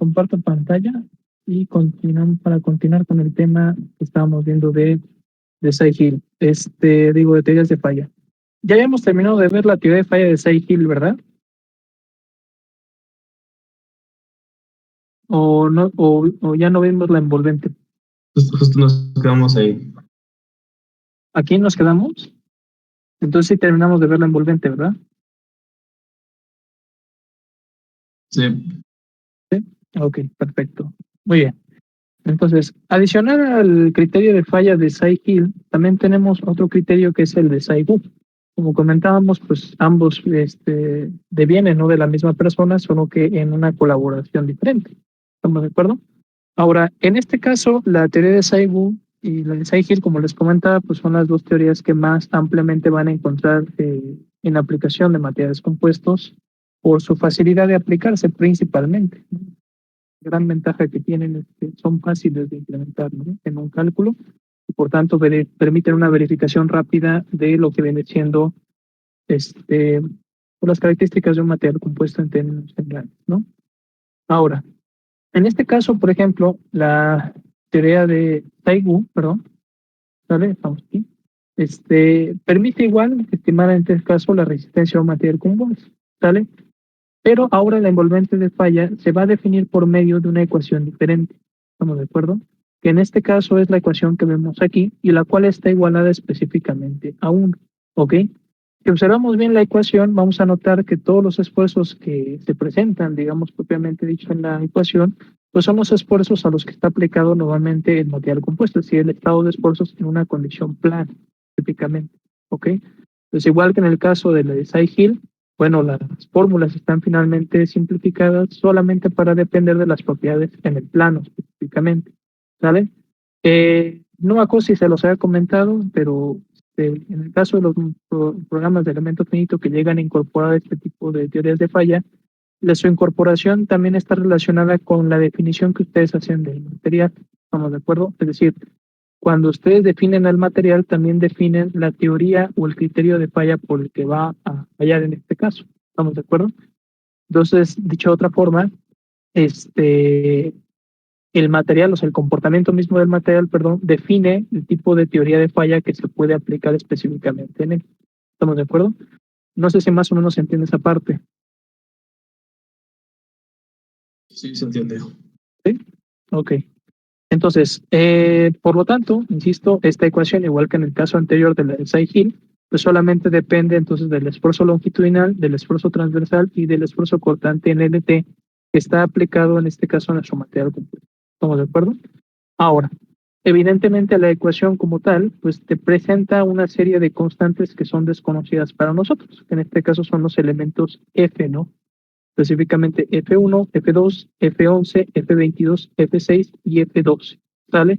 comparto pantalla y continuamos para continuar con el tema que estábamos viendo de Side-Hill, de teorías de falla. Ya habíamos terminado de ver la teoría de falla de Side-Hill, ¿verdad? O no, o ya no vimos la envolvente. Justo nos quedamos ahí. ¿Aquí nos quedamos? Entonces sí terminamos de ver la envolvente, ¿verdad? Sí. Sí. Ok, perfecto. Muy bien. Entonces, adicional al criterio de falla de Side-Hill, también tenemos otro criterio que es el de Side-Wu. Como comentábamos, pues ambos devienen, ¿no?, de la misma persona, solo que en una colaboración diferente. ¿Estamos de acuerdo? Ahora, en este caso, la teoría de Side-Wu y la de Side-Hill, como les comentaba, pues son las dos teorías que más ampliamente van a encontrar en aplicación de materiales compuestos por su facilidad de aplicarse principalmente, ¿no? Gran ventaja que tienen es que son fáciles de implementar, ¿no?, en un cálculo y por tanto permiten una verificación rápida de lo que viene siendo por las características de un material compuesto en términos generales, ¿no? Ahora, en este caso, por ejemplo, la teoría de Side-Wu, perdón, ¿vale? Estamos aquí. Permite igual estimar en este caso la resistencia a un material compuesto, ¿sale? Pero ahora la envolvente de falla se va a definir por medio de una ecuación diferente. ¿Estamos de acuerdo? Que en este caso es la ecuación que vemos aquí y la cual está igualada específicamente a 1. ¿Ok? Si observamos bien la ecuación, vamos a notar que todos los esfuerzos que se presentan, digamos propiamente dicho en la ecuación, pues son los esfuerzos a los que está aplicado normalmente el material compuesto, es decir, el estado de esfuerzos en una condición plana, típicamente. ¿Ok? Pues igual que en el caso de la de Side-Hill, bueno, las fórmulas están finalmente simplificadas solamente para depender de las propiedades en el plano específicamente, ¿sale? No me acuerdo si se los había comentado, pero en el caso de los programas de elemento finito que llegan a incorporar este tipo de teorías de falla, su incorporación también está relacionada con la definición que ustedes hacen del material. ¿Estamos de acuerdo? Es decir, cuando ustedes definen el material, también definen la teoría o el criterio de falla por el que va a fallar en este caso. ¿Estamos de acuerdo? Entonces, dicho de otra forma, el material, o sea, el comportamiento mismo del material, perdón, define el tipo de teoría de falla que se puede aplicar específicamente en él. ¿Estamos de acuerdo? No sé si más o menos se entiende esa parte. Sí, se entiende. ¿Sí? Ok. Entonces, por lo tanto, insisto, esta ecuación, igual que en el caso anterior de la de Side-Hill, pues solamente depende entonces del esfuerzo longitudinal, del esfuerzo transversal y del esfuerzo cortante en LT que está aplicado en este caso a nuestro material compuesto. ¿Estamos de acuerdo? Ahora, evidentemente la ecuación como tal, pues te presenta una serie de constantes que son desconocidas para nosotros, que en este caso son los elementos F, ¿no? Específicamente F1, F2, F11, F22, F6 y F12, ¿sale?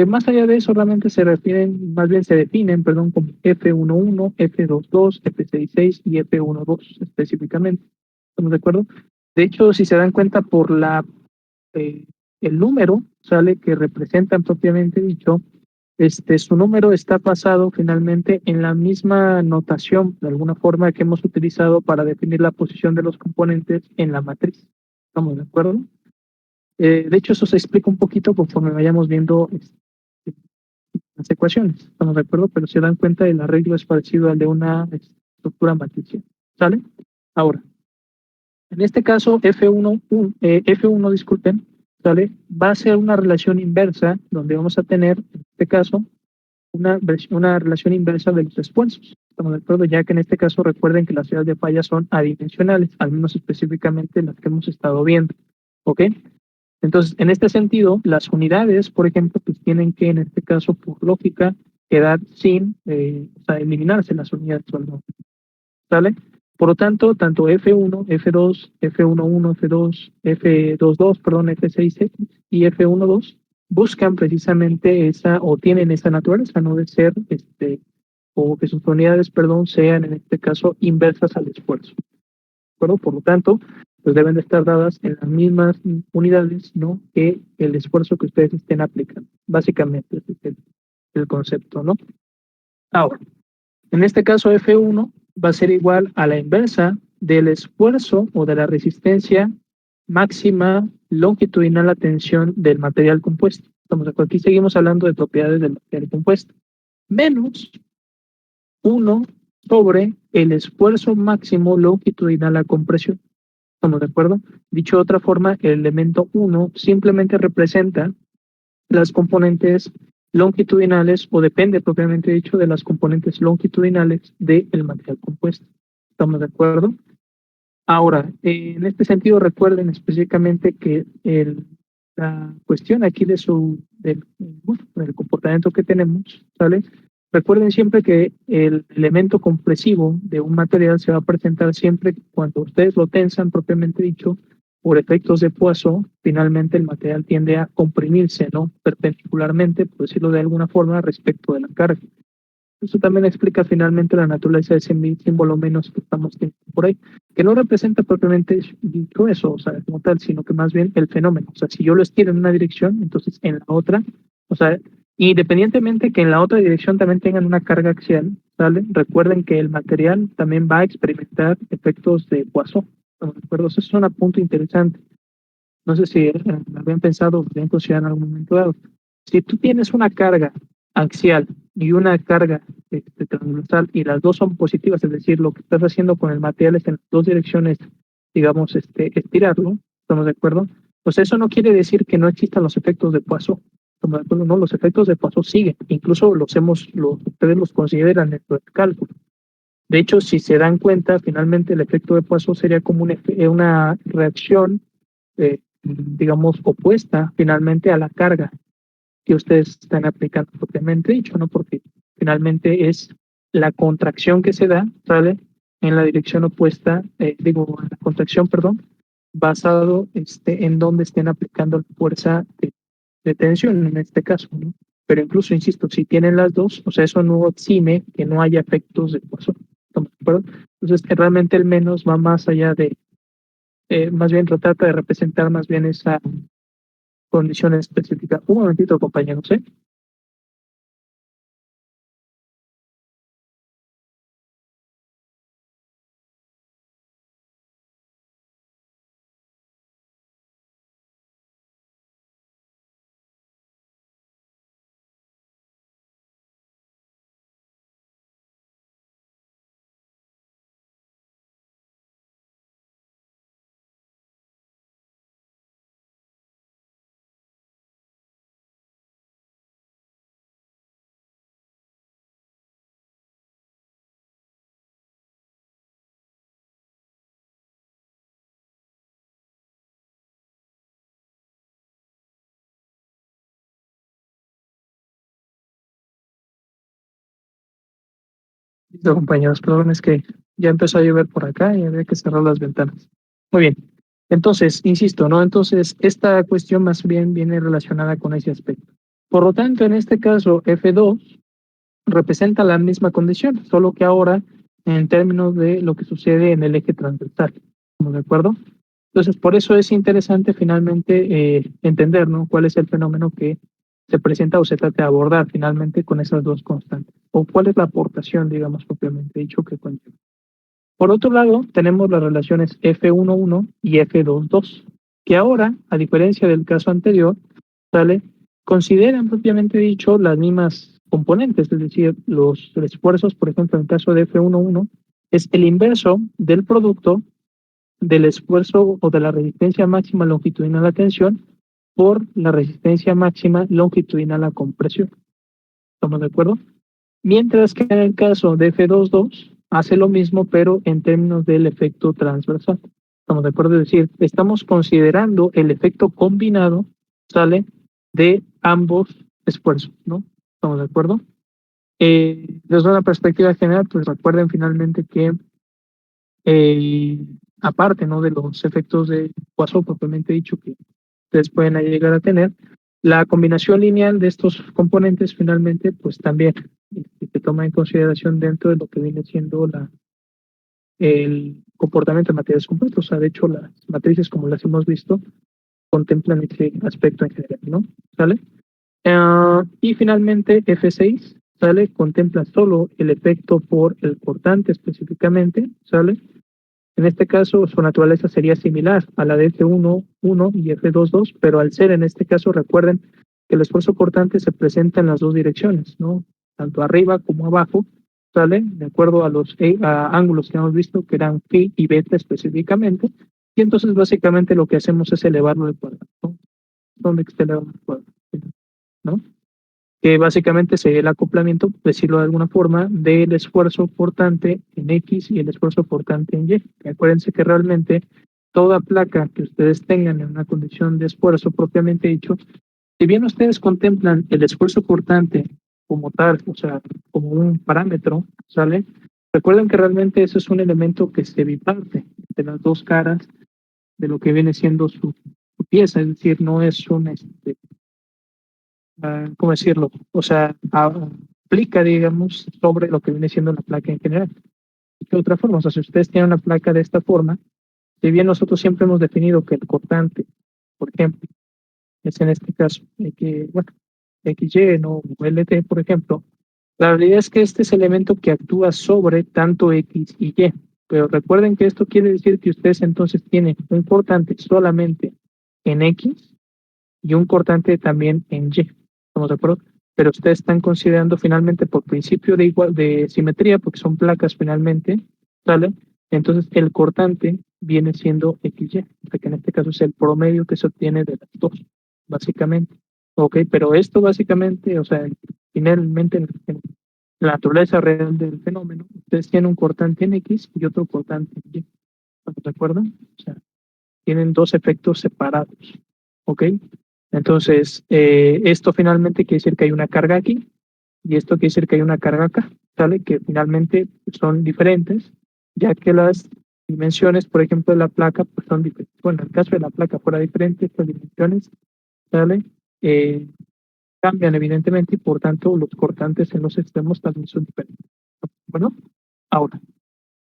Más allá de eso, realmente se refieren, más bien se definen, perdón, como F11, F22, F66 y F12 específicamente. ¿Estamos de acuerdo? De hecho, si se dan cuenta por el número, ¿sale?, que representan propiamente dicho, su número está basado finalmente en la misma notación, de alguna forma, que hemos utilizado para definir la posición de los componentes en la matriz. ¿Estamos de acuerdo? De hecho, eso se explica un poquito conforme vayamos viendo las ecuaciones. ¿Estamos de acuerdo? Pero se dan cuenta, el arreglo es parecido al de una estructura matricial. ¿Sale? Ahora, en este caso, F1, disculpen, ¿sale?, va a ser una relación inversa, donde vamos a tener, en este caso, una relación inversa de los esfuerzos. Estamos de acuerdo, ya que en este caso recuerden que las teorías de falla son adimensionales, al menos específicamente las que hemos estado viendo. ¿Ok? Entonces, en este sentido, las unidades, por ejemplo, pues tienen que, en este caso, por lógica, quedar sin, o sea, eliminarse las unidades. ¿Sale? Por lo tanto, tanto F1, F2, F11, F2, F22, perdón, F6 y F12 buscan precisamente esa, o tienen esa naturaleza, ¿no?, de ser, o que sus unidades, perdón, sean en este caso inversas al esfuerzo. ¿De acuerdo? Por lo tanto, pues deben de estar dadas en las mismas unidades, ¿no?, que el esfuerzo que ustedes estén aplicando. Básicamente, ese es el concepto, ¿no? Ahora, en este caso F1 va a ser igual a la inversa del esfuerzo o de la resistencia máxima longitudinal la tensión del material compuesto. Estamos de acuerdo. Aquí seguimos hablando de propiedades del material compuesto. Menos 1 sobre el esfuerzo máximo longitudinal a compresión. ¿Estamos de acuerdo? Dicho de otra forma, el elemento 1 simplemente representa las componentes longitudinales o depende propiamente dicho de las componentes longitudinales del material compuesto. ¿Estamos de acuerdo? Ahora, en este sentido, recuerden específicamente que la cuestión aquí del comportamiento que tenemos, ¿sale? Recuerden siempre que el elemento compresivo de un material se va a presentar siempre cuando ustedes lo tensan, propiamente dicho, por efectos de Poisson, finalmente el material tiende a comprimirse, ¿no? Perpendicularmente, por decirlo de alguna forma, respecto de la carga. Eso también explica finalmente la naturaleza de ese símbolo menos que estamos teniendo por ahí, que no representa propiamente dicho eso, o sea, como tal, sino que más bien el fenómeno. O sea, si yo lo estiro en una dirección, entonces en la otra, o sea, independientemente que en la otra dirección también tengan una carga axial, ¿sale? Recuerden que el material también va a experimentar efectos de Poisson. ¿Estamos de acuerdo? Eso es un punto interesante. No sé si habían pensado o habían considerado en algún momento dado. Si tú tienes una carga axial y una carga transversal y las dos son positivas, es decir, lo que estás haciendo con el material es en dos direcciones, digamos, estirarlo, ¿estamos de acuerdo? Pues eso no quiere decir que no existan los efectos de Poisson. ¿Estamos de acuerdo? No, los efectos de Poisson siguen, incluso ustedes los consideran dentro del cálculo. De hecho, si se dan cuenta, finalmente el efecto de Poisson sería como una reacción digamos, opuesta finalmente a la carga que ustedes están aplicando propiamente dicho, ¿no? Porque finalmente es la contracción que se da, ¿sale? En la dirección opuesta, la contracción, perdón, basado en donde estén aplicando la fuerza de tensión en este caso, ¿no? Pero incluso, insisto, si tienen las dos, o sea, eso no exime que no haya efectos de Poisson. ¿Estamos de acuerdo? Entonces, realmente el menos va más allá más bien trata de representar más bien esa condición específica. Un momentito, compañeros, ¿eh? Listo, compañeros, perdón, es que ya empezó a llover por acá y había que cerrar las ventanas. Muy bien. Entonces, insisto, ¿no? Entonces, esta cuestión más bien viene relacionada con ese aspecto. Por lo tanto, en este caso, F2 representa la misma condición, solo que ahora en términos de lo que sucede en el eje transversal. ¿Estamos de acuerdo? Entonces, por eso es interesante finalmente entender, ¿no? Cuál es el fenómeno que se presenta o se trata de abordar finalmente con esas dos constantes, o cuál es la aportación, digamos, propiamente dicho, que conlleva. Por otro lado, tenemos las relaciones F11 y F22, que ahora, a diferencia del caso anterior, ¿sale? Consideran propiamente dicho las mismas componentes, es decir, los esfuerzos, por ejemplo, en el caso de F11, es el inverso del producto del esfuerzo o de la resistencia máxima longitudinal a tensión por la resistencia máxima longitudinal a compresión. ¿Estamos de acuerdo? Mientras que en el caso de F22 hace lo mismo, pero en términos del efecto transversal. ¿Estamos de acuerdo? Es decir, estamos considerando el efecto combinado, ¿sale? De ambos esfuerzos, ¿no? ¿Estamos de acuerdo? Desde una perspectiva general, pues recuerden finalmente que aparte, ¿no? De los efectos de Poisson propiamente dicho que ustedes pueden llegar a tener, la combinación lineal de estos componentes finalmente, pues también se toma en consideración dentro de lo que viene siendo el comportamiento de materiales compuestos. O sea, de hecho, las matrices, como las hemos visto, contemplan ese aspecto en general, ¿no? ¿Sale? Y finalmente, F6, ¿sale? Contempla solo el efecto por el cortante específicamente, ¿sale? En este caso, su naturaleza sería similar a la de F1,1 y F2,2, pero al ser en este caso, recuerden que el esfuerzo cortante se presenta en las dos direcciones, ¿no? Tanto arriba como abajo, ¿sale? De acuerdo a los ángulos que hemos visto, que eran phi y beta específicamente, y entonces básicamente lo que hacemos es elevarlo al cuadrado, ¿no? ¿Dónde está elevado al cuadrado? ¿No? Que básicamente sería el acoplamiento, decirlo de alguna forma, del esfuerzo portante en X y el esfuerzo portante en Y. Acuérdense que realmente toda placa que ustedes tengan en una condición de esfuerzo propiamente dicho, si bien ustedes contemplan el esfuerzo portante como tal, o sea, como un parámetro, ¿sale? Recuerden que realmente eso es un elemento que se biparte de las dos caras de lo que viene siendo su pieza, es decir, no es un, ¿cómo decirlo? O sea, aplica, digamos, sobre lo que viene siendo la placa en general. De otra forma, o sea, si ustedes tienen una placa de esta forma, si bien nosotros siempre hemos definido que el cortante, por ejemplo, es en este caso, que, bueno, XY, ¿no? O LT, por ejemplo, la realidad es que este es el elemento que actúa sobre tanto X y Y. Pero recuerden que esto quiere decir que ustedes entonces tienen un cortante solamente en X y un cortante también en Y. ¿Estamos de acuerdo? Pero ustedes están considerando finalmente por principio de simetría, porque son placas finalmente, ¿sale? Entonces el cortante viene siendo XY, o sea que en este caso es el promedio que se obtiene de las dos, básicamente. Ok, pero esto básicamente, o sea, finalmente en la naturaleza real del fenómeno, ustedes tienen un cortante en X y otro cortante en Y. ¿Estamos de acuerdo? O sea, tienen dos efectos separados. ¿Ok? Entonces, esto finalmente quiere decir que hay una carga aquí y esto quiere decir que hay una carga acá, ¿sale? Que finalmente son diferentes, ya que las dimensiones, por ejemplo, de la placa, pues son diferentes. Bueno, en el caso de la placa fuera diferente, estas dimensiones, ¿sale? Eh, cambian evidentemente y por tanto los cortantes en los extremos también son diferentes. Bueno, ahora,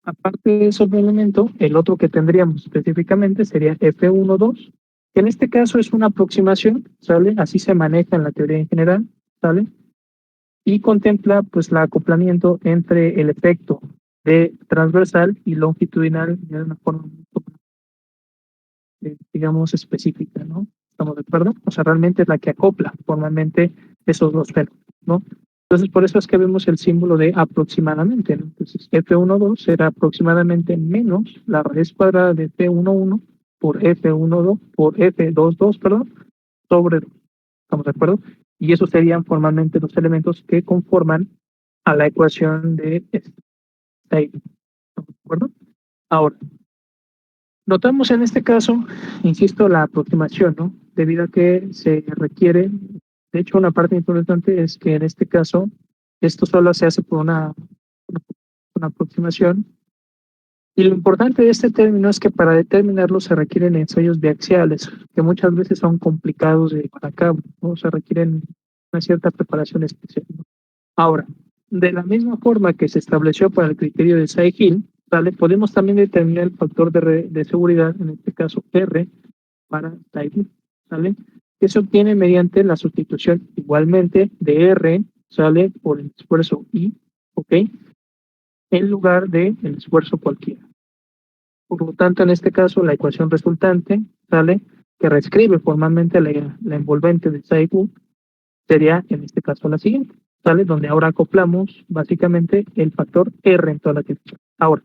aparte de eso del elemento, el otro que tendríamos específicamente sería F1,2, que en este caso es una aproximación, ¿sale? Así se maneja en la teoría en general, ¿sale? Y contempla pues el acoplamiento entre el efecto de transversal y longitudinal de una forma digamos, específica, ¿no? ¿Estamos de acuerdo? O sea, realmente es la que acopla formalmente esos dos fenómenos, ¿no? Entonces, por eso es que vemos el símbolo de aproximadamente, ¿no? Entonces, F1,2 será aproximadamente menos la raíz cuadrada de F1,1 por F1,2 por F2,2, perdón, sobre 2. ¿Estamos de acuerdo? Y esos serían formalmente los elementos que conforman a la ecuación de esta. ¿Estamos de acuerdo? Ahora, notamos en este caso, insisto, la aproximación, ¿no? Debido a que se requiere, de hecho, una parte importante es que en este caso, esto solo se hace por una aproximación. Y lo importante de este término es que para determinarlo se requieren ensayos biaxiales, que muchas veces son complicados de llevar a cabo, ¿no? Se requieren una cierta preparación especial, ¿no? Ahora, de la misma forma que se estableció para el criterio de Say-Hill, ¿vale? Podemos también determinar el factor de seguridad, en este caso R, para Say-Hill, ¿sale? Que se obtiene mediante la sustitución igualmente de R, ¿sale? Por el esfuerzo I, ¿ok? En lugar de el esfuerzo cualquiera. Por lo tanto, en este caso, la ecuación resultante, ¿sale? Que reescribe formalmente la envolvente de Say-Hill, sería en este caso la siguiente, ¿sale? Donde ahora acoplamos básicamente el factor R en toda la dirección. Ahora,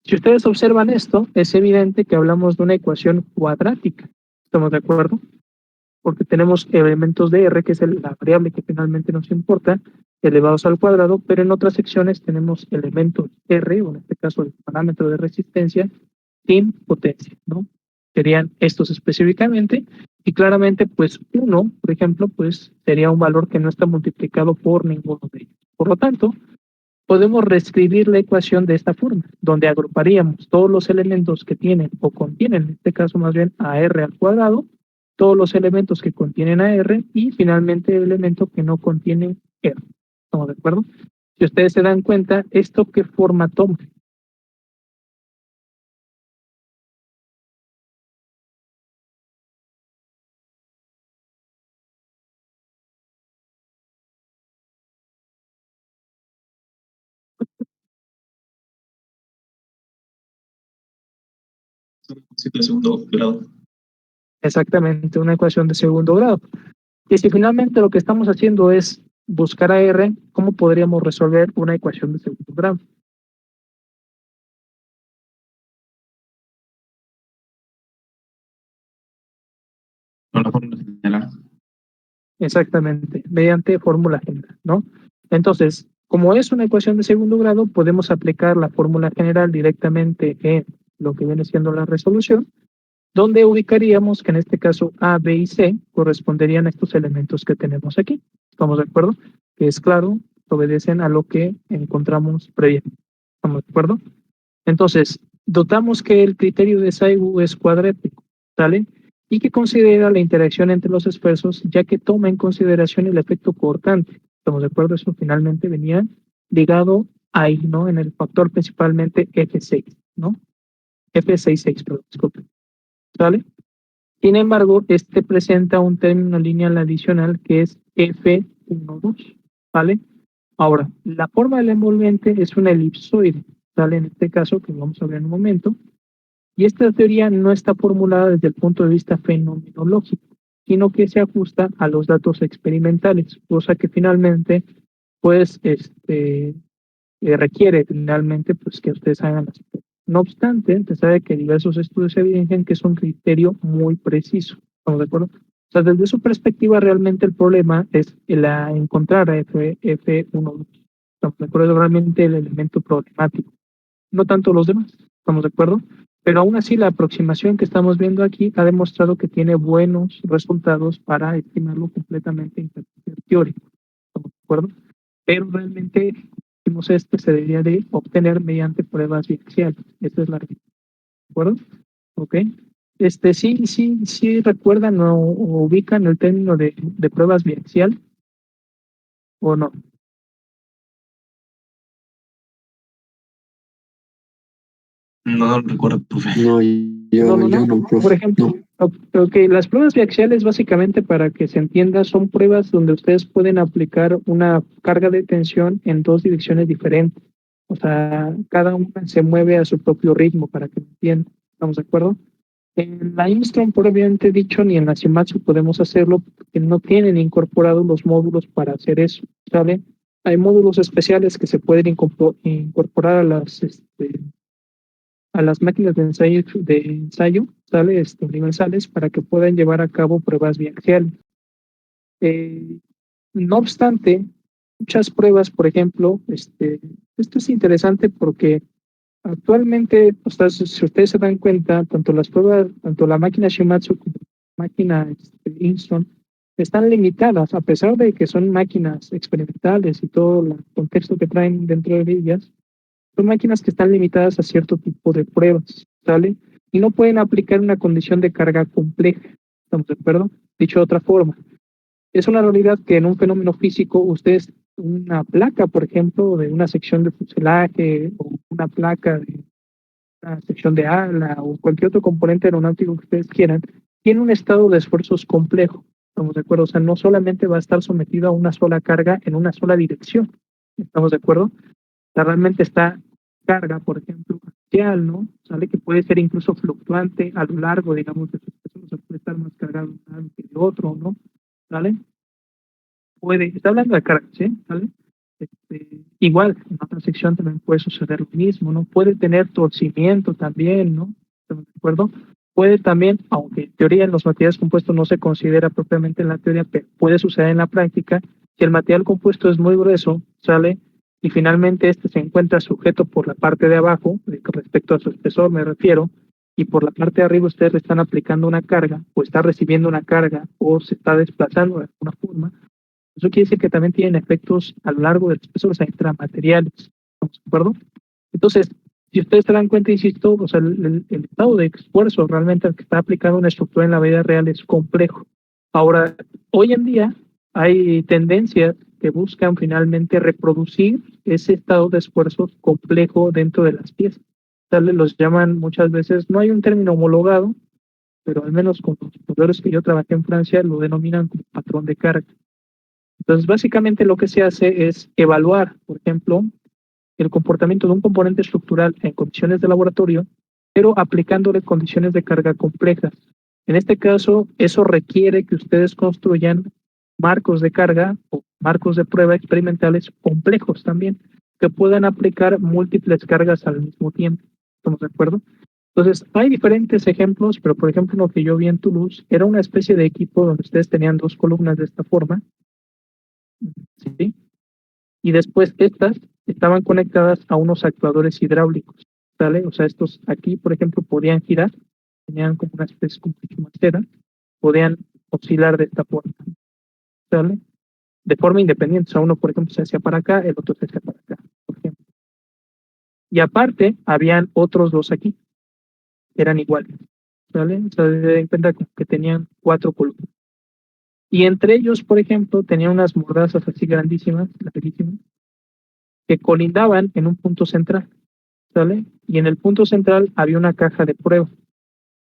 si ustedes observan esto, es evidente que hablamos de una ecuación cuadrática. ¿Estamos de acuerdo? Porque tenemos elementos de R, que es la variable que finalmente nos importa, elevados al cuadrado, pero en otras secciones tenemos elementos R, o en este caso el parámetro de resistencia, sin potencia, ¿no? Serían estos específicamente, y claramente, pues uno, por ejemplo, pues sería un valor que no está multiplicado por ninguno de ellos. Por lo tanto, podemos reescribir la ecuación de esta forma, donde agruparíamos todos los elementos que tienen o contienen, en este caso más bien a r al cuadrado, todos los elementos que contienen a r y finalmente el elemento que no contiene r. ¿Estamos de acuerdo? Si ustedes se dan cuenta, ¿esto qué forma toma? Sí, de segundo grado. Exactamente, una ecuación de segundo grado. Y si finalmente lo que estamos haciendo es buscar a R, ¿cómo podríamos resolver una ecuación de segundo grado? Con la fórmula general. Exactamente, mediante fórmula general, ¿no? Entonces, como es una ecuación de segundo grado, podemos aplicar la fórmula general directamente en lo que viene siendo la resolución, donde ubicaríamos que en este caso A, B y C corresponderían a estos elementos que tenemos aquí. ¿Estamos de acuerdo? Que es claro, obedecen a lo que encontramos previamente. ¿Estamos de acuerdo? Entonces, dotamos que el criterio de Saigu es cuadrático, ¿sale? Y que considera la interacción entre los esfuerzos, ya que toma en consideración el efecto cortante. ¿Estamos de acuerdo? Eso finalmente venía ligado ahí, ¿no? En el factor principalmente F6, ¿no? F66, perdón, disculpe. ¿Sale? Sin embargo, este presenta un término lineal adicional que es F12, ¿vale? Ahora, la forma del envolvente es una elipsoide, ¿sale? En este caso, que vamos a ver en un momento, y esta teoría no está formulada desde el punto de vista fenomenológico, sino que se ajusta a los datos experimentales, cosa que finalmente, pues, requiere finalmente, pues, que ustedes hagan las pruebas. No obstante, se sabe que diversos estudios evidencian que es un criterio muy preciso, ¿estamos de acuerdo? O sea, desde su perspectiva, realmente el problema es encontrar a F1. Estamos de acuerdo, realmente el elemento problemático, no tanto los demás, ¿estamos de acuerdo? Pero aún así la aproximación que estamos viendo aquí ha demostrado que tiene buenos resultados para estimarlo completamente en carácter teórico, ¿estamos de acuerdo? Pero realmente, decimos esto, se debería de obtener mediante pruebas biaxiales. Esta es la regla, ¿de acuerdo? ¿Ok? Sí recuerdan o ubican el término de pruebas biaxial o no. No lo recuerdo, profe. No, No. yo no, Por profe. ejemplo, No. ok, las pruebas biaxiales básicamente para que se entienda son pruebas donde ustedes pueden aplicar una carga de tensión en dos direcciones diferentes. O sea, cada una se mueve a su propio ritmo para que lo entiendan. ¿Estamos de acuerdo? En la Instron, propiamente dicho, ni en la Shimatsu podemos hacerlo porque no tienen incorporados los módulos para hacer eso, ¿sale? Hay módulos especiales que se pueden incorporar a las máquinas de ensayo, ¿sale? Universales para que puedan llevar a cabo pruebas biaxiales. No obstante, muchas pruebas, por ejemplo, esto es interesante porque actualmente, o sea, si ustedes se dan cuenta, tanto las pruebas, tanto la máquina Shimatsu como la máquina Instron están limitadas, a pesar de que son máquinas experimentales y todo el contexto que traen dentro de ellas, son máquinas que están limitadas a cierto tipo de pruebas, ¿sale? Y no pueden aplicar una condición de carga compleja, ¿estamos de acuerdo? Dicho de otra forma, es una realidad que en un fenómeno físico ustedes, una placa, por ejemplo, de una sección de fuselaje o una placa de una sección de ala o cualquier otro componente aeronáutico que ustedes quieran, tiene un estado de esfuerzos complejo, ¿estamos de acuerdo? O sea, no solamente va a estar sometido a una sola carga en una sola dirección, ¿estamos de acuerdo? O sea, realmente está carga, por ejemplo, axial, ¿no? Sale que puede ser incluso fluctuante a lo largo, digamos, de su espesor, o sea, puede estar más cargado de un lado que de otro, ¿no? ¿Sale? Está hablando de carga, ¿sí? ¿Sale? Igual, en otra sección también puede suceder lo mismo, ¿no? Puede tener torcimiento también, ¿no? ¿Estamos de acuerdo? Puede también, aunque en teoría en los materiales compuestos no se considera propiamente en la teoría, pero puede suceder en la práctica, si el material compuesto es muy grueso, ¿sale? Y finalmente este se encuentra sujeto por la parte de abajo, respecto a su espesor me refiero, y por la parte de arriba ustedes le están aplicando una carga, o está recibiendo una carga, o se está desplazando de alguna forma. Eso quiere decir que también tienen efectos a lo largo del espesor, o sea, intramateriales. ¿Estamos de acuerdo? Entonces, si ustedes se dan cuenta, insisto, o sea, el estado de esfuerzo realmente al que está aplicando una estructura en la vida real es complejo. Ahora, hoy en día hay tendencias que buscan finalmente reproducir ese estado de esfuerzo complejo dentro de las piezas. Tal los llaman muchas veces, no hay un término homologado, pero al menos con los proveedores que yo trabajé en Francia lo denominan como patrón de carga. Entonces, básicamente lo que se hace es evaluar, por ejemplo, el comportamiento de un componente estructural en condiciones de laboratorio pero aplicándole condiciones de carga complejas. En este caso, eso requiere que ustedes construyan marcos de carga o marcos de prueba experimentales complejos también, que puedan aplicar múltiples cargas al mismo tiempo. ¿Estamos de acuerdo? Entonces, hay diferentes ejemplos, pero por ejemplo, lo que yo vi en Toulouse era una especie de equipo donde ustedes tenían dos columnas de esta forma, ¿sí? Y después estas estaban conectadas a unos actuadores hidráulicos, ¿sale? O sea, estos aquí, por ejemplo, podían girar, tenían como una especie como de chumacera, podían oscilar de esta forma, ¿sale? De forma independiente, o sea, uno, por ejemplo, se hacía para acá, el otro se hacía para acá, por ejemplo. Y aparte, habían otros dos aquí, que eran iguales, ¿sale? O sea, se den cuenta que tenían 4 columnas. Y entre ellos, por ejemplo, tenían unas mordazas así grandísimas, larguísimas, que colindaban en un punto central, ¿sale? Y en el punto central había una caja de prueba,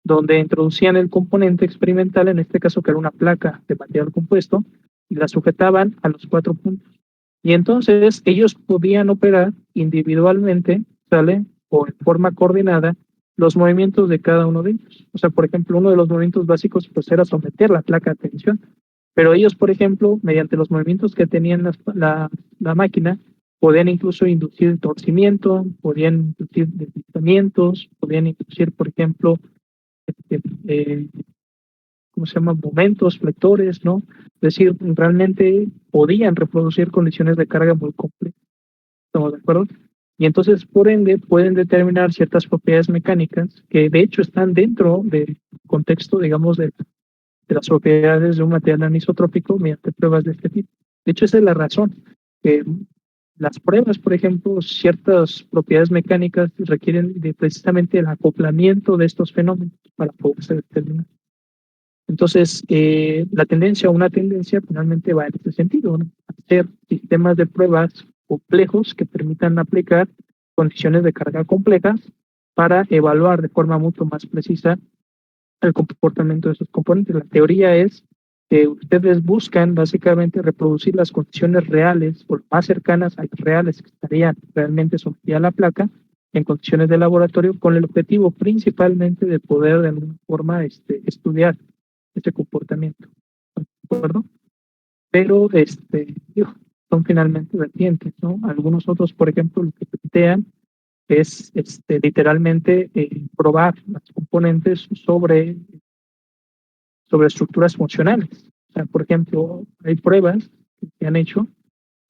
donde introducían el componente experimental, en este caso que era una placa de material compuesto, y la sujetaban a los 4 puntos. Y entonces ellos podían operar individualmente, ¿sale? O en forma coordinada, los movimientos de cada uno de ellos. O sea, por ejemplo, uno de los movimientos básicos pues era someter la placa a tensión. Pero ellos, por ejemplo, mediante los movimientos que tenían la máquina, podían incluso inducir torcimiento, podían inducir deslizamientos, podían inducir, por ejemplo, este, eh, ¿cómo se llama? Momentos, flectores, ¿no? Es decir, realmente podían reproducir condiciones de carga muy complejas. ¿Estamos de acuerdo? Y entonces, por ende, pueden determinar ciertas propiedades mecánicas que de hecho están dentro del contexto, digamos, de las propiedades de un material anisotrópico mediante pruebas de este tipo. De hecho, esa es la razón. Que las pruebas, por ejemplo, ciertas propiedades mecánicas requieren de precisamente el acoplamiento de estos fenómenos para poderse determinar. Entonces, una tendencia finalmente va en este sentido, ¿no? Hacer sistemas de pruebas complejos que permitan aplicar condiciones de carga complejas para evaluar de forma mucho más precisa el comportamiento de esos componentes. La teoría es que ustedes buscan básicamente reproducir las condiciones reales o más cercanas a las reales que estarían realmente sometidas a la placa en condiciones de laboratorio con el objetivo principalmente de poder de alguna forma estudiar ese comportamiento. ¿De acuerdo? Pero son finalmente vertientes, ¿no? Algunos otros, por ejemplo, lo que plantean es literalmente probar las componentes sobre estructuras funcionales. O sea, por ejemplo, hay pruebas que se han hecho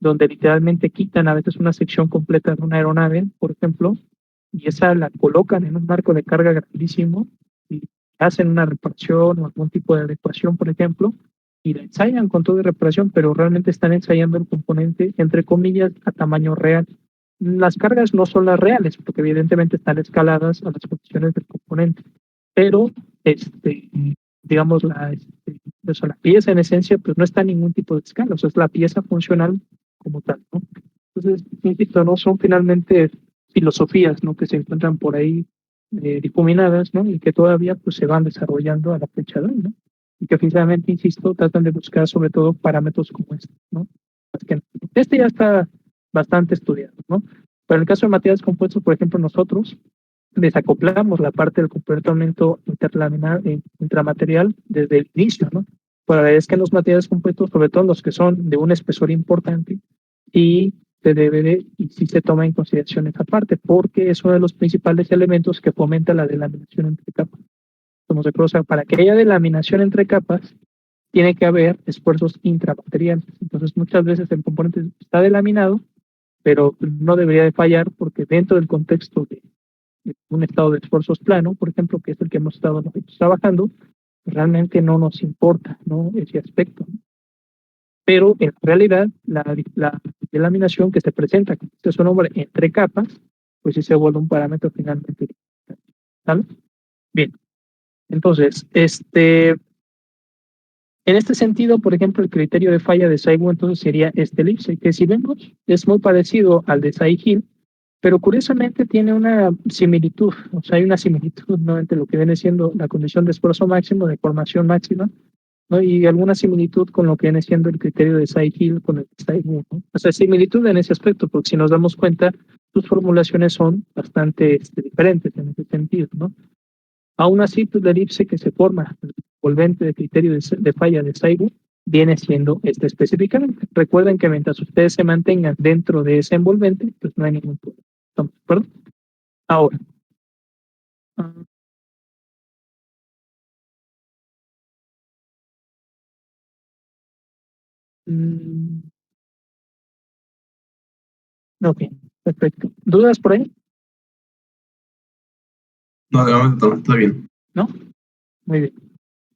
donde literalmente quitan a veces una sección completa de una aeronave, por ejemplo, y esa la colocan en un marco de carga grandísimo y hacen una reparación o algún tipo de adecuación, por ejemplo, y la ensayan con todo de reparación, pero realmente están ensayando el componente, entre comillas, a tamaño real. Las cargas no son las reales, porque evidentemente están escaladas a las condiciones del componente, pero digamos, o sea, la pieza en esencia pues no está en ningún tipo de escala, o sea, es la pieza funcional como tal, ¿no? Entonces, insisto, no son finalmente filosofías, ¿no? Que se encuentran por ahí difuminadas, ¿no? Y que todavía pues se van desarrollando a la fecha de hoy, ¿no? Y que finalmente, insisto, tratan de buscar sobre todo parámetros como este, ¿no? Este ya está bastante estudiado, ¿no? Pero en el caso de materiales compuestos, por ejemplo, nosotros desacoplamos la parte del comportamiento interlaminar intramaterial desde el inicio, ¿no? Por la vez que los materiales compuestos, sobre todo los que son de un espesor importante, y se debe y sí se toma en consideración esa parte, porque es uno de los principales elementos que fomenta la delaminación entre capas. Como se conoce, para que haya delaminación entre capas, tiene que haber esfuerzos intramateriales. Entonces, muchas veces el componente está delaminado, pero no debería de fallar porque dentro del contexto de un estado de esfuerzos plano, por ejemplo, que es el que hemos estado trabajando, realmente no nos importa, ¿no? Ese aspecto. Pero en realidad, la delaminación que se presenta, como dice su nombre, entre capas, pues sí se vuelve un parámetro finalmente. ¿Vale? Bien. Entonces, en este sentido, por ejemplo, el criterio de falla de Saigo entonces sería este elipse, que si vemos es muy parecido al de Sai-Hill, pero curiosamente tiene una similitud, o sea, hay una similitud, ¿no? Entre lo que viene siendo la condición de esfuerzo máximo, de formación máxima, ¿no? Y alguna similitud con lo que viene siendo el criterio de Sai-Hill con el de Sai-Wu, ¿no? O sea, similitud en ese aspecto, porque si nos damos cuenta, sus formulaciones son bastante diferentes en ese sentido, ¿no? Aún así, pues, la elipse que se forma el solvente de criterio de falla de Saibu viene siendo específicamente. Recuerden que mientras ustedes se mantengan dentro de ese envolvente, pues no hay ningún problema. ¿Estamos de acuerdo? Ahora, mm, ok, perfecto. ¿Dudas por ahí? No, de momento está bien. ¿No? Muy bien.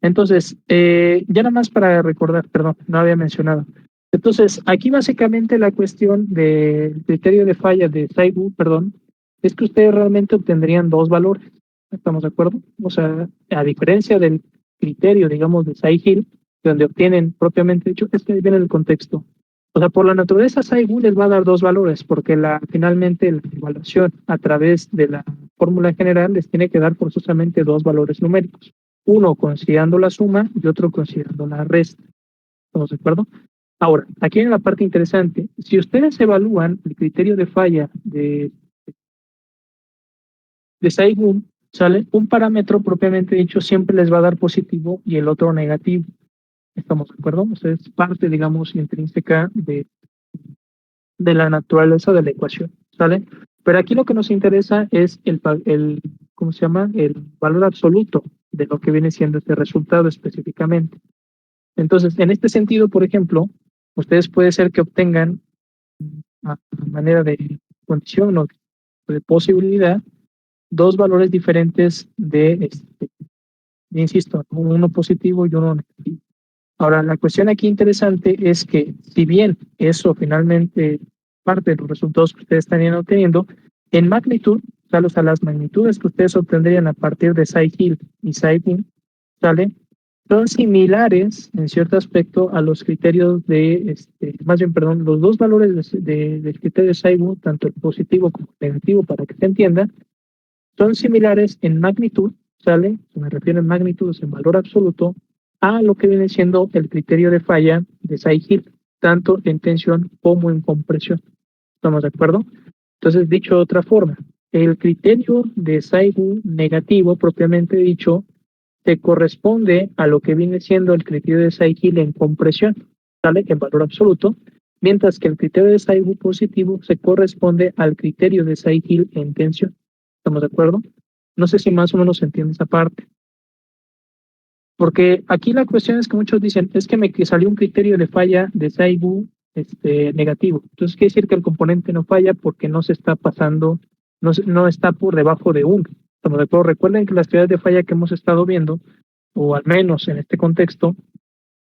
Entonces, ya nada más para recordar, perdón, no había mencionado. Entonces, aquí básicamente la cuestión del criterio de falla de Saibu, perdón, es que ustedes realmente obtendrían dos valores. ¿Estamos de acuerdo? O sea, a diferencia del criterio, digamos, de Sai-Hill, donde obtienen propiamente dicho, es que ahí viene el contexto. O sea, por la naturaleza, Saibu les va a dar dos valores, porque finalmente la evaluación a través de la fórmula general les tiene que dar forzosamente dos valores numéricos. Uno considerando la suma y otro considerando la resta. ¿Estamos de acuerdo? Ahora, aquí viene la parte interesante. Si ustedes evalúan el criterio de falla de Saigon, ¿sale? Un parámetro propiamente dicho siempre les va a dar positivo y el otro negativo. ¿Estamos de acuerdo? O sea, es parte, digamos, intrínseca de la naturaleza de la ecuación, ¿sale? Pero aquí lo que nos interesa es ¿cómo se llama? El valor absoluto de lo que viene siendo este resultado específicamente. Entonces, en este sentido, por ejemplo, ustedes puede ser que obtengan a manera de condición o de posibilidad dos valores diferentes insisto, uno positivo y uno negativo. Ahora, la cuestión aquí interesante es que si bien eso finalmente parte de los resultados que ustedes estarían obteniendo, en magnitud, o sea, las magnitudes que ustedes obtendrían a partir de Sai-Hill y Sai-Bin, ¿sale? Son similares en cierto aspecto a los criterios más bien, perdón, los dos valores del criterio de Saibu, tanto el positivo como el negativo, para que se entienda, son similares en magnitud, ¿sale? Me refiero en magnitudes en valor absoluto, a lo que viene siendo el criterio de falla de Sai-Hill, tanto en tensión como en compresión. ¿Estamos de acuerdo? Entonces, dicho de otra forma, el criterio de Saibu negativo, propiamente dicho, se corresponde a lo que viene siendo el criterio de Sai-Hill en compresión, ¿sale? En valor absoluto, mientras que el criterio de Saibu positivo se corresponde al criterio de Sai-Hill en tensión. ¿Estamos de acuerdo? No sé si más o menos se entiende esa parte. Porque aquí la cuestión es que muchos dicen, es que me salió un criterio de falla de Saibu negativo. Entonces quiere decir que el componente no falla porque no se está pasando, no está por debajo de 1. Estamos de acuerdo. Recuerden que las teorías de falla que hemos estado viendo, o al menos en este contexto,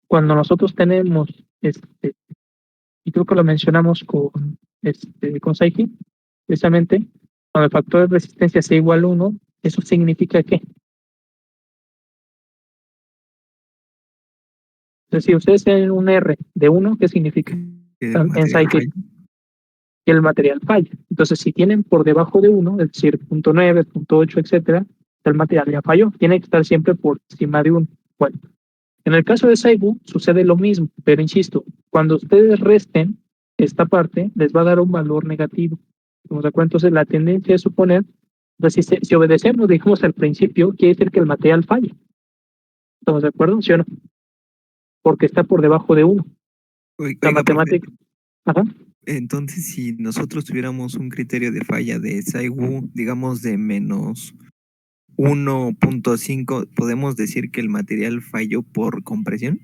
cuando nosotros tenemos, y creo que lo mencionamos con Saihi, precisamente, cuando el factor de resistencia sea igual a 1, eso significa que, si ustedes tienen un R de 1, ¿qué significa? El En material Saihi, que el material falla. Entonces, si tienen por debajo de 1, es decir, 0.9, 0.8, etcétera, el material ya falló. Tiene que estar siempre por encima de 1. Bueno, en el caso de Saibu sucede lo mismo, pero insisto, cuando ustedes resten esta parte, les va a dar un valor negativo. Como se acuerdan, entonces la tendencia es suponer, pues, si obedecemos, digamos, al principio, quiere decir que el material falla. ¿Estamos de acuerdo? ¿Sí o no? Porque está por debajo de 1. La Oiga, matemática. Ajá. entonces, si nosotros tuviéramos un criterio de falla de Saiwu, digamos de menos 1.5, ¿podemos decir que el material falló por compresión?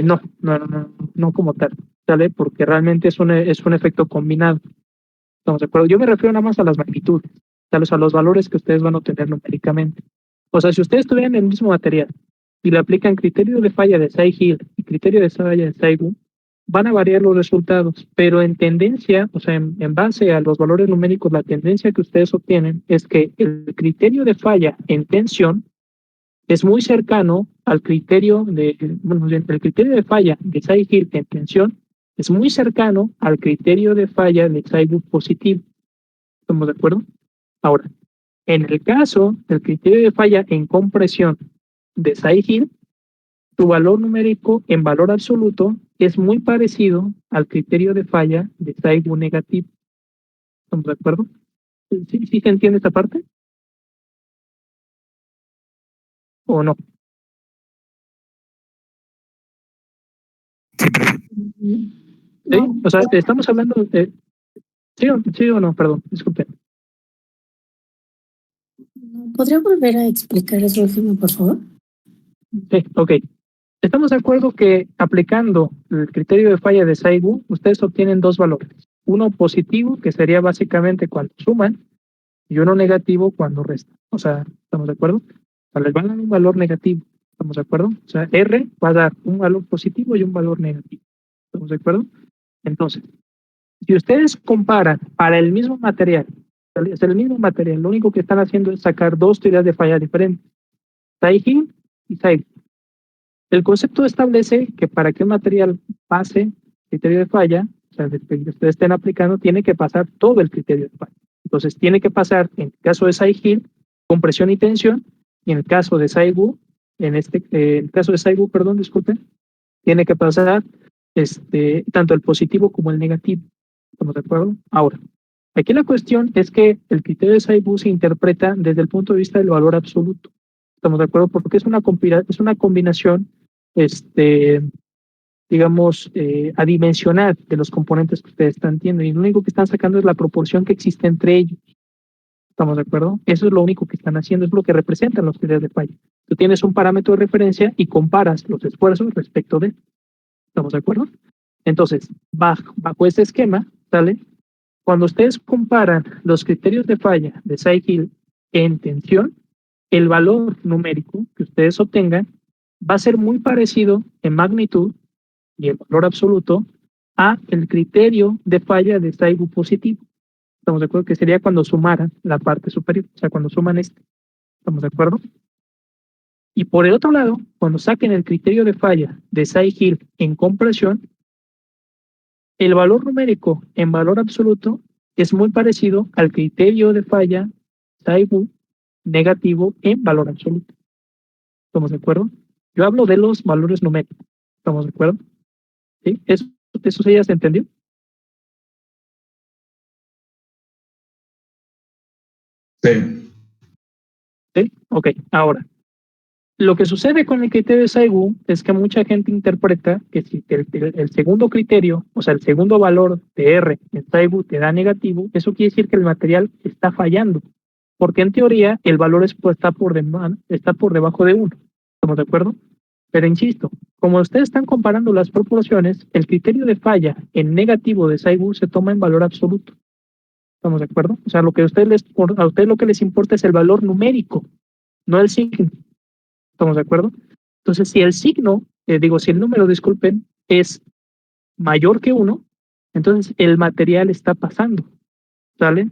No como tal, ¿sale? Porque realmente es un efecto combinado. ¿Estamos de acuerdo? Yo me refiero nada más a las magnitudes, ¿sale? A los valores que ustedes van a obtener numéricamente. O sea, si ustedes tuvieran el mismo material y le aplican criterio de falla de Sai-Hill y criterio de falla de Saibu, van a variar los resultados, pero en tendencia, o sea, en base a los valores numéricos, la tendencia que ustedes obtienen es que el criterio de falla en tensión es muy cercano al criterio el criterio de falla de Sai-Hill en tensión es muy cercano al criterio de falla de Saibu positivo. ¿Estamos de acuerdo? Ahora, en el caso del criterio de falla en compresión de Sai-Hill, su valor numérico en valor absoluto es muy parecido al criterio de falla de Saibu negativo. ¿Estamos de acuerdo? ¿Sí se entiende esta parte? ¿O no? Sí, profe. ¿Sí? O sea, estamos hablando de... ¿Sí o no? Perdón, disculpen. ¿Podría volver a explicar eso último, por favor? Sí, ok. Estamos de acuerdo que aplicando el criterio de falla de Saigu, ustedes obtienen dos valores. Uno positivo, que sería básicamente cuando suman, y uno negativo cuando restan. O sea, ¿estamos de acuerdo? O sea, les van a dar un valor negativo. ¿Estamos de acuerdo? O sea, R va a dar un valor positivo y un valor negativo. ¿Estamos de acuerdo? Entonces, si ustedes comparan para el mismo material, es el mismo material, lo único que están haciendo es sacar dos teorías de falla diferentes, Saigu y Saigu. El concepto establece que para que un material pase criterio de falla, o sea, que ustedes estén aplicando, tiene que pasar todo el criterio de falla. Entonces, tiene que pasar, en el caso de Saigu, compresión y tensión, y en el caso de Saigu, en el caso de Saigu, perdón, disculpen, tiene que pasar tanto el positivo como el negativo. ¿Estamos de acuerdo? Ahora, aquí la cuestión es que el criterio de Saigu se interpreta desde el punto de vista del valor absoluto. ¿Estamos de acuerdo? Porque es una combinación, digamos, adimensional de los componentes que ustedes están viendo, y lo único que están sacando es la proporción que existe entre ellos. ¿Estamos de acuerdo? Eso es lo único que están haciendo, es lo que representan los criterios de falla. Tú tienes un parámetro de referencia y comparas los esfuerzos respecto de él. ¿Estamos de acuerdo? Entonces, bajo este esquema, ¿sale? Cuando ustedes comparan los criterios de falla de Saigu en tensión, el valor numérico que ustedes obtengan va a ser muy parecido en magnitud y el valor absoluto a el criterio de falla de Saigu positivo. ¿Estamos de acuerdo? Que sería cuando sumaran la parte superior, o sea, cuando suman este. ¿Estamos de acuerdo? Y por el otro lado, cuando saquen el criterio de falla de Saigu en compresión, el valor numérico en valor absoluto es muy parecido al criterio de falla Saigu negativo en valor absoluto. ¿Estamos de acuerdo? Yo hablo de los valores numéricos. ¿Estamos de acuerdo? ¿Sí? ¿Eso sí ya se entendió? Sí. ¿Sí? Ok, ahora. Lo que sucede con el criterio de Saigu es que mucha gente interpreta que si el segundo criterio, o sea, el segundo valor de R en Saigu te da negativo, eso quiere decir que el material está fallando, porque en teoría el valor está por debajo de 1. ¿Estamos de acuerdo? Pero insisto, como ustedes están comparando las proporciones, el criterio de falla en negativo de Saigu se toma en valor absoluto. ¿Estamos de acuerdo? O sea, a ustedes lo que les importa es el valor numérico, no el signo. ¿Estamos de acuerdo? Entonces, si el signo, si el número, disculpen, es mayor que 1, entonces el material está pasando, ¿sale?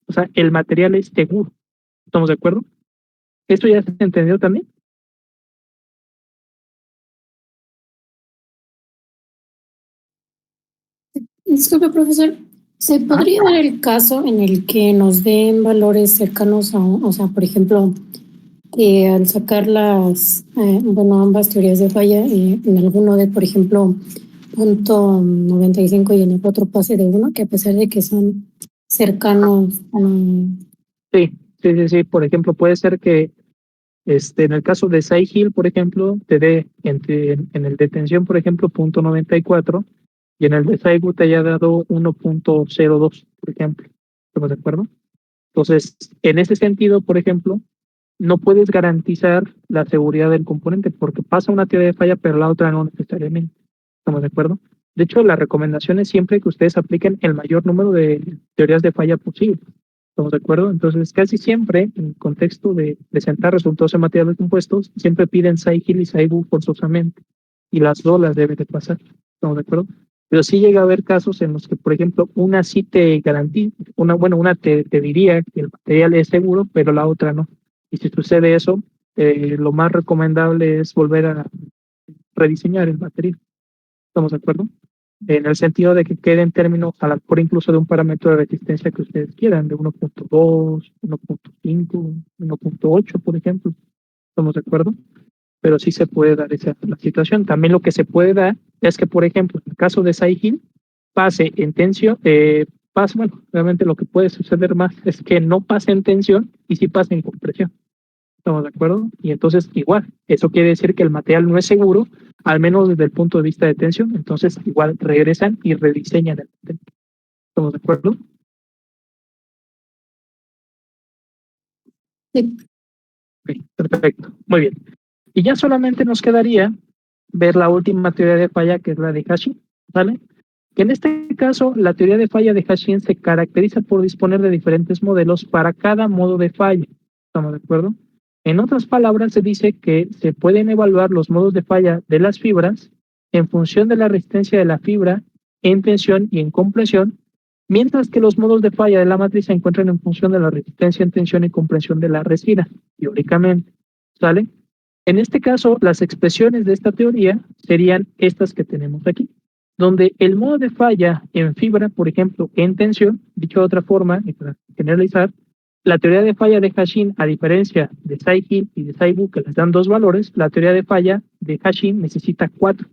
O sea, el material es seguro. ¿Estamos de acuerdo? ¿Esto ya se entendió también? Disculpe, profesor, ¿se podría dar el caso en el que nos den valores cercanos a, o sea, por ejemplo, que al sacar ambas teorías de falla, en alguno de, por ejemplo, 0.95 y en el otro pase de 1, que a pesar de que son cercanos a... Sí. Por ejemplo, puede ser que en el caso de Saigu, por ejemplo, te dé en el de tensión, por ejemplo, 0.94, y en el de Saigu te haya dado 1.02, por ejemplo. ¿Estamos de acuerdo? Entonces, en ese sentido, por ejemplo, no puedes garantizar la seguridad del componente porque pasa una teoría de falla, pero la otra no necesariamente. ¿Estamos de acuerdo? De hecho, la recomendación es siempre que ustedes apliquen el mayor número de teorías de falla posible. ¿Estamos de acuerdo? Entonces, casi siempre, en el contexto de presentar resultados en materiales compuestos, siempre piden Saigu y Saigu forzosamente, y las dos las deben de pasar. ¿Estamos de acuerdo? Pero sí llega a haber casos en los que, por ejemplo, una sí te garantiza, una te diría que el material es seguro, pero la otra no. Y si sucede eso, lo más recomendable es volver a rediseñar el material. ¿Estamos de acuerdo? En el sentido de que quede en términos, a lo mejor incluso de un parámetro de resistencia que ustedes quieran, de 1.2, 1.5, 1.8, por ejemplo. ¿Estamos de acuerdo? Pero sí se puede dar la situación. También lo que se puede dar es que, por ejemplo, en el caso de Saigu, pase en tensión, pasa, bueno, realmente lo que puede suceder más es que no pase en tensión y sí pase en compresión. ¿Estamos de acuerdo? Y entonces, igual, eso quiere decir que el material no es seguro, al menos desde el punto de vista de tensión. Entonces, igual regresan y rediseñan el material. ¿Estamos de acuerdo? Sí. Ok, perfecto. Muy bien. Y ya solamente nos quedaría ver la última teoría de falla, que es la de Hashim, ¿vale? Que en este caso, la teoría de falla de Hashim se caracteriza por disponer de diferentes modelos para cada modo de falla. ¿Estamos de acuerdo? En otras palabras, se dice que se pueden evaluar los modos de falla de las fibras en función de la resistencia de la fibra en tensión y en compresión, mientras que los modos de falla de la matriz se encuentran en función de la resistencia en tensión y compresión de la resina, teóricamente. ¿Sale? En este caso, las expresiones de esta teoría serían estas que tenemos aquí, donde el modo de falla en fibra, por ejemplo, en tensión, dicho de otra forma, y para generalizar, la teoría de falla de Hashim, a diferencia de Tsai-Hill y de Tsai-Wu, que les dan 2 valores, la teoría de falla de Hashim necesita 4.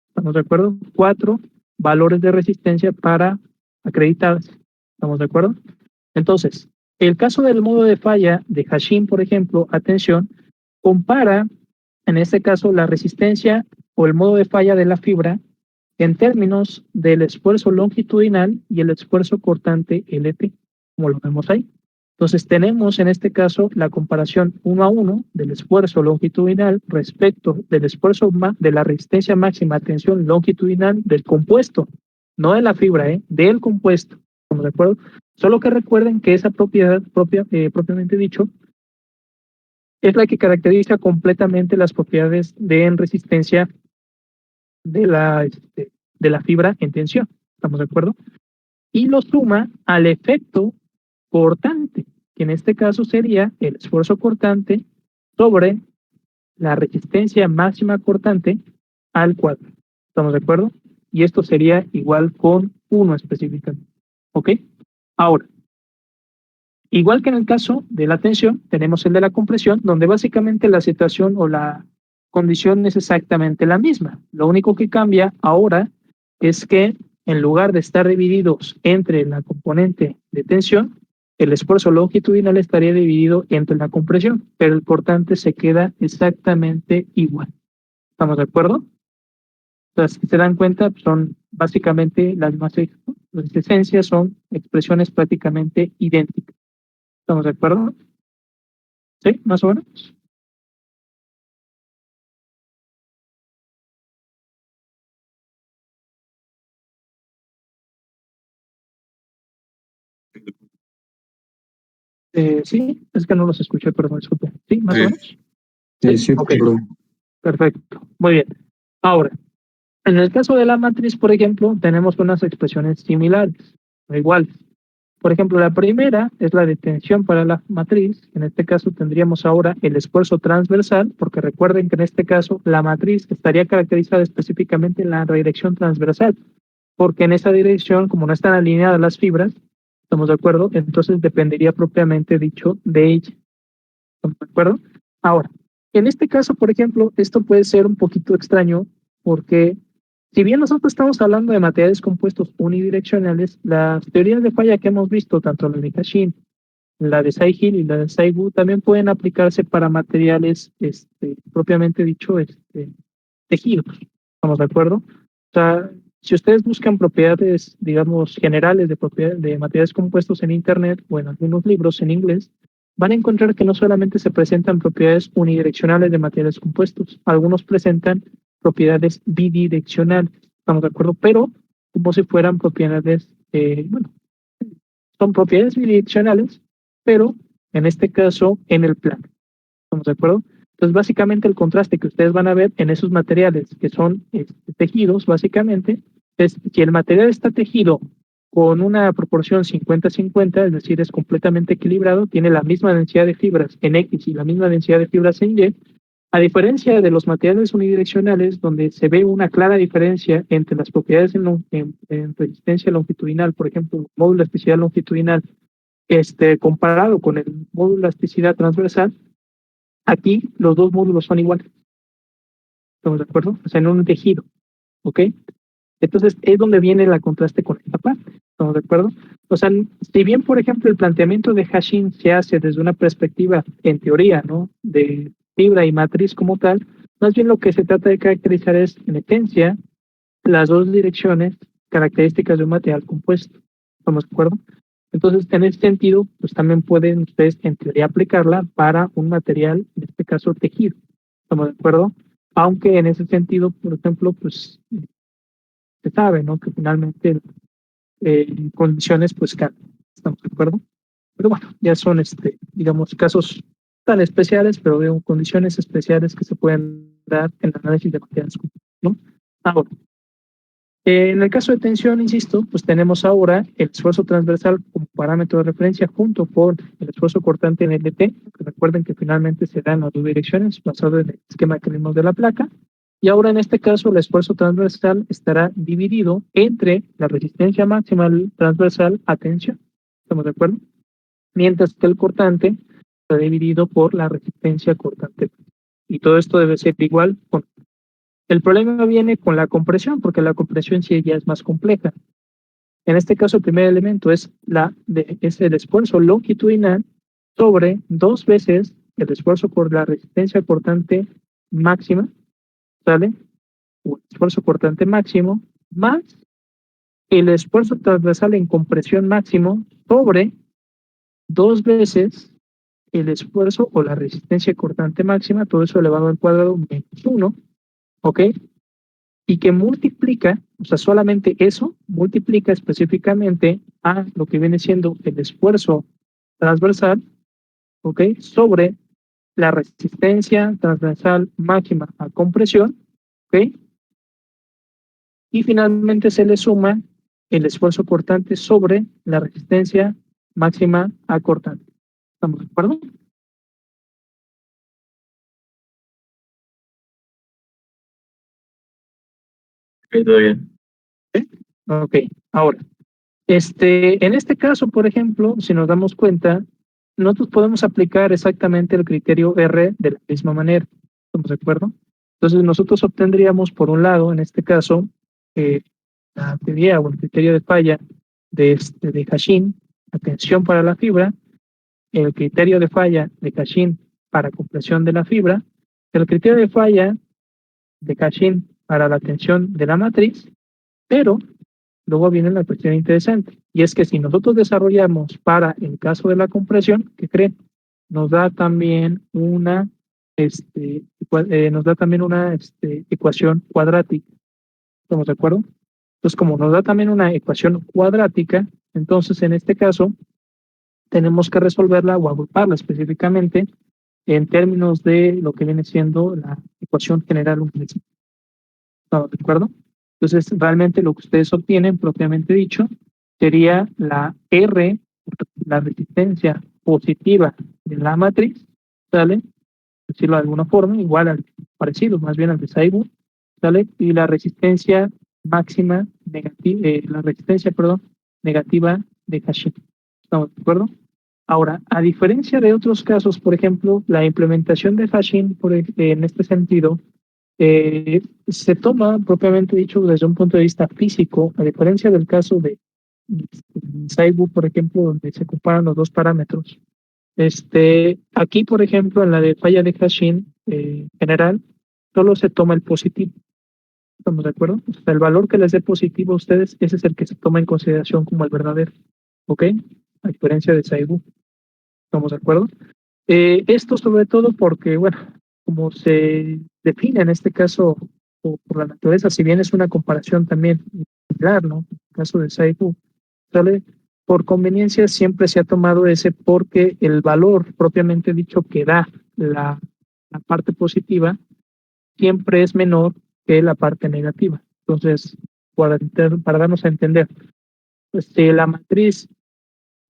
¿Estamos de acuerdo? 4 valores de resistencia para acreditarse. ¿Estamos de acuerdo? Entonces, el caso del modo de falla de Hashim, por ejemplo, atención, compara, en este caso, la resistencia o el modo de falla de la fibra en términos del esfuerzo longitudinal y el esfuerzo cortante LT, como lo vemos ahí. Entonces tenemos en este caso la comparación 1 a 1 del esfuerzo longitudinal respecto del esfuerzo de la resistencia máxima a tensión longitudinal del compuesto, no de la fibra, del compuesto. ¿Estamos de acuerdo? Solo que recuerden que esa propiedad propiamente dicho es la que caracteriza completamente las propiedades de resistencia de la fibra en tensión. ¿Estamos de acuerdo? Y lo suma al efecto cortante, que en este caso sería el esfuerzo cortante sobre la resistencia máxima cortante al cuadro. ¿Estamos de acuerdo? Y esto sería igual con 1 específicamente. ¿Ok? Ahora, igual que en el caso de la tensión, tenemos el de la compresión, donde básicamente la situación o la condición es exactamente la misma. Lo único que cambia ahora es que en lugar de estar divididos entre la componente de tensión, el esfuerzo longitudinal estaría dividido entre la compresión, pero el cortante se queda exactamente igual. ¿Estamos de acuerdo? Entonces, si se dan cuenta, son básicamente las mismas esencias, son expresiones prácticamente idénticas. ¿Estamos de acuerdo? ¿Sí? ¿Más o menos? Sí, es que no los escuché, perdón, disculpe. ¿Sí? ¿Más o Sí. menos? Sí, Ok, perdón. perfecto. Muy bien. Ahora, en el caso de la matriz, por ejemplo, tenemos unas expresiones similares, o iguales. Por ejemplo, la primera es la de tensión para la matriz. En este caso tendríamos ahora el esfuerzo transversal, porque recuerden que en este caso la matriz estaría caracterizada específicamente en la dirección transversal, porque en esa dirección, como no están alineadas las fibras, ¿estamos de acuerdo? Entonces dependería propiamente dicho de ella. ¿Estamos de acuerdo? Ahora, en este caso, por ejemplo, esto puede ser un poquito extraño, porque si bien nosotros estamos hablando de materiales compuestos unidireccionales, las teorías de falla que hemos visto, tanto la de Hashim, la de Tsai-Hill y la de Tsai-Wu, también pueden aplicarse para materiales, propiamente dicho, tejidos. ¿Estamos de acuerdo? O sea, si ustedes buscan propiedades, digamos, generales de materiales compuestos en Internet o en algunos libros en inglés, van a encontrar que no solamente se presentan propiedades unidireccionales de materiales compuestos, algunos presentan propiedades bidireccionales, ¿estamos de acuerdo? Pero como si fueran propiedades, bueno, son propiedades bidireccionales, pero en este caso en el plano, ¿estamos de acuerdo? Entonces, básicamente el contraste que ustedes van a ver en esos materiales que son tejidos, básicamente, es si el material está tejido con una proporción 50-50, es decir, es completamente equilibrado, tiene la misma densidad de fibras en X y la misma densidad de fibras en Y, a diferencia de los materiales unidireccionales, donde se ve una clara diferencia entre las propiedades en resistencia longitudinal, por ejemplo, el módulo de elasticidad longitudinal, comparado con el módulo de elasticidad transversal, aquí los dos módulos son iguales. ¿Estamos de acuerdo? O sea, en un tejido. ¿Ok? Entonces, es donde viene el contraste con esta parte. ¿Estamos de acuerdo? O sea, si bien, por ejemplo, el planteamiento de hashing se hace desde una perspectiva, en teoría, ¿no? De fibra y matriz como tal, más bien lo que se trata de caracterizar es, en esencia, las dos direcciones características de un material compuesto. ¿Estamos de acuerdo? Entonces, en ese sentido, pues también pueden ustedes, en teoría, aplicarla para un material, en este caso, tejido. ¿Estamos de acuerdo? Aunque en ese sentido, por ejemplo, pues se sabe, ¿no? Que finalmente condiciones, pues cambian. ¿Estamos de acuerdo? Pero bueno, ya son, digamos, casos tan especiales, pero de condiciones especiales que se pueden dar en el análisis de materiales, ¿no? Ahora, en el caso de tensión, insisto, pues tenemos ahora el esfuerzo transversal como parámetro de referencia junto con el esfuerzo cortante en LT, que recuerden que finalmente se dan las dos direcciones basado en el esquema que vimos de la placa. Y ahora en este caso el esfuerzo transversal estará dividido entre la resistencia máxima transversal a tensión. ¿Estamos de acuerdo? Mientras que el cortante está dividido por la resistencia cortante. Y todo esto debe ser igual con... El problema viene con la compresión, porque la compresión sí ya es más compleja. En este caso, el primer elemento es el esfuerzo longitudinal sobre 2 veces el esfuerzo por la resistencia cortante máxima, ¿sale? O el esfuerzo cortante máximo, más el esfuerzo transversal en compresión máximo sobre 2 veces el esfuerzo o la resistencia cortante máxima, todo eso elevado al cuadrado menos 1, ¿ok? Y que multiplica, o sea, solamente eso multiplica específicamente a lo que viene siendo el esfuerzo transversal, ¿ok? Sobre la resistencia transversal máxima a compresión, ¿ok? Y finalmente se le suma el esfuerzo cortante sobre la resistencia máxima a cortante. ¿Estamos de acuerdo? Todo bien. Ok, ahora, en este caso, por ejemplo, si nos damos cuenta, nosotros podemos aplicar exactamente el criterio R de la misma manera. ¿Estamos de acuerdo? Entonces, nosotros obtendríamos, por un lado, en este caso, la teoría o el criterio de falla de Hashing, la tensión para la fibra, el criterio de falla de Hashing para compresión de la fibra, el criterio de falla de Hashing para la tensión de la matriz, pero luego viene la cuestión interesante, y es que si nosotros desarrollamos para el caso de la compresión, ¿qué creen? Nos da también una, ecuación cuadrática. ¿Estamos de acuerdo? Entonces, como nos da también una ecuación cuadrática, entonces en este caso tenemos que resolverla o agruparla específicamente en términos de lo que viene siendo la ecuación general universal. ¿Estamos de acuerdo? Entonces, realmente lo que ustedes obtienen, propiamente dicho, sería la R, la resistencia positiva de la matriz, ¿sale? Decirlo de alguna forma, igual al parecido, más bien al de Saibu, ¿sale? Y la resistencia máxima negativa, negativa de Hashim. ¿Estamos de acuerdo? Ahora, a diferencia de otros casos, por ejemplo, la implementación de Hashim en este sentido, se toma, propiamente dicho, desde un punto de vista físico, a diferencia del caso de Saibu, por ejemplo, donde se comparan los dos parámetros. Aquí, por ejemplo, en la de falla de Hashim general, solo se toma el positivo. ¿Estamos de acuerdo? O sea, el valor que les dé positivo a ustedes, ese es el que se toma en consideración como el verdadero. ¿Ok? A diferencia de Saibu. ¿Estamos de acuerdo? Esto sobre todo porque, bueno, como se define en este caso por la naturaleza, si bien es una comparación también similar, ¿no? En el caso de Saibu, ¿sale? Por conveniencia siempre se ha tomado ese porque el valor propiamente dicho que da la parte positiva siempre es menor que la parte negativa. Entonces, para darnos a entender, pues, si la matriz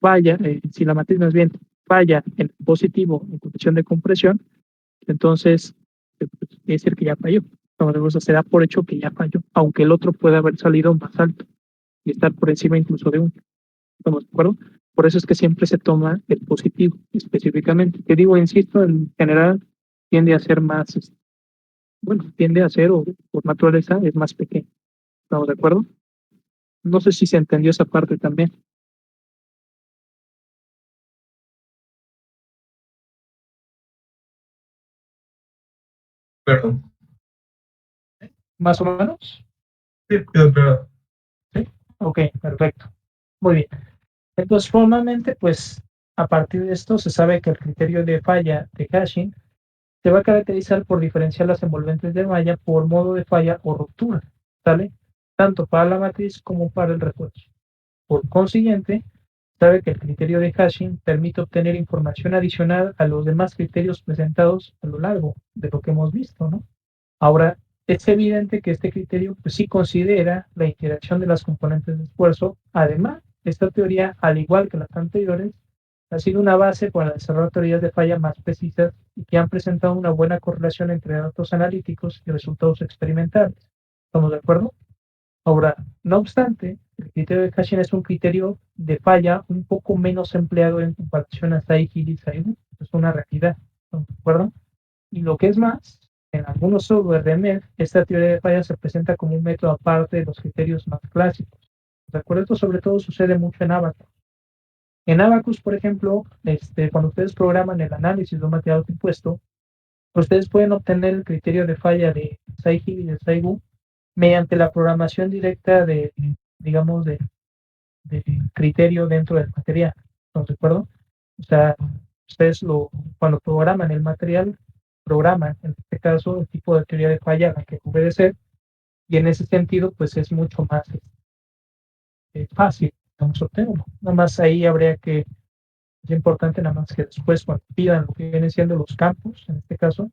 más bien falla en positivo en condición de compresión, entonces pues, quiere decir que ya falló. Entonces se da por hecho que ya falló, aunque el otro puede haber salido más alto y estar por encima incluso de 1. ¿Estamos de acuerdo? Por eso es que siempre se toma el positivo específicamente. Que digo, insisto, en general tiende a ser más, tiende a ser, o por naturaleza, es más pequeño. ¿Estamos de acuerdo? No sé si se entendió esa parte también. Perdón. ¿Más o menos? Sí, quedó claro. Sí. Ok, perfecto. Muy bien. Entonces, formalmente, pues, a partir de esto se sabe que el criterio de falla de hashing se va a caracterizar por diferenciar las envolventes de malla por modo de falla o ruptura, ¿sale? Tanto para la matriz como para el refuerzo. Por consiguiente, sabe que el criterio de hashing permite obtener información adicional a los demás criterios presentados a lo largo de lo que hemos visto, ¿no? Ahora, es evidente que este criterio pues, sí considera la interacción de las componentes de esfuerzo. Además, esta teoría, al igual que las anteriores, ha sido una base para desarrollar teorías de falla más precisas y que han presentado una buena correlación entre datos analíticos y resultados experimentales. ¿Estamos de acuerdo? Ahora, no obstante, el criterio de hashing es un criterio de falla un poco menos empleado en comparación a Saihil y Saibu. Es una realidad. ¿Estamos de acuerdo? Y lo que es más, en algunos software de MEF, esta teoría de falla se presenta como un método aparte de los criterios más clásicos. ¿De acuerdo? Esto sobre todo sucede mucho en Abacus. En Abacus, por ejemplo, cuando ustedes programan el análisis de un material compuesto, ustedes pueden obtener el criterio de falla de Saihil y de Saibu mediante la programación directa de, digamos, de criterio dentro del material. ¿Estamos de acuerdo? O sea, ustedes cuando programan el material, programan, en este caso, el tipo de teoría de falla a la que obedecer, y en ese sentido, pues es mucho más fácil, digamos, obtenerlo. Nada más ahí habría que, es importante nada más que después, cuando pidan lo que vienen siendo los campos, en este caso,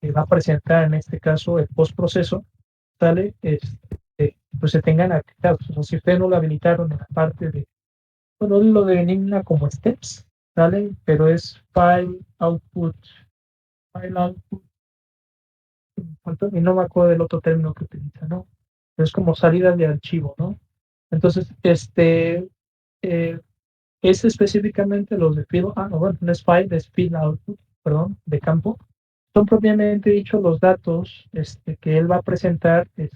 que va a presentar en este caso el postproceso, sale, pues se tengan habilitados. O sea, si ustedes no lo habilitaron en la parte de, bueno, lo denomina como steps, ¿sale? Pero es file output, y no me acuerdo del otro término que utiliza, ¿no? Es como salida de archivo, ¿no? Entonces, eh, es específicamente los de field, no, bueno, no es file, es field output, perdón, de campo. Son propiamente dicho los datos que él va a presentar en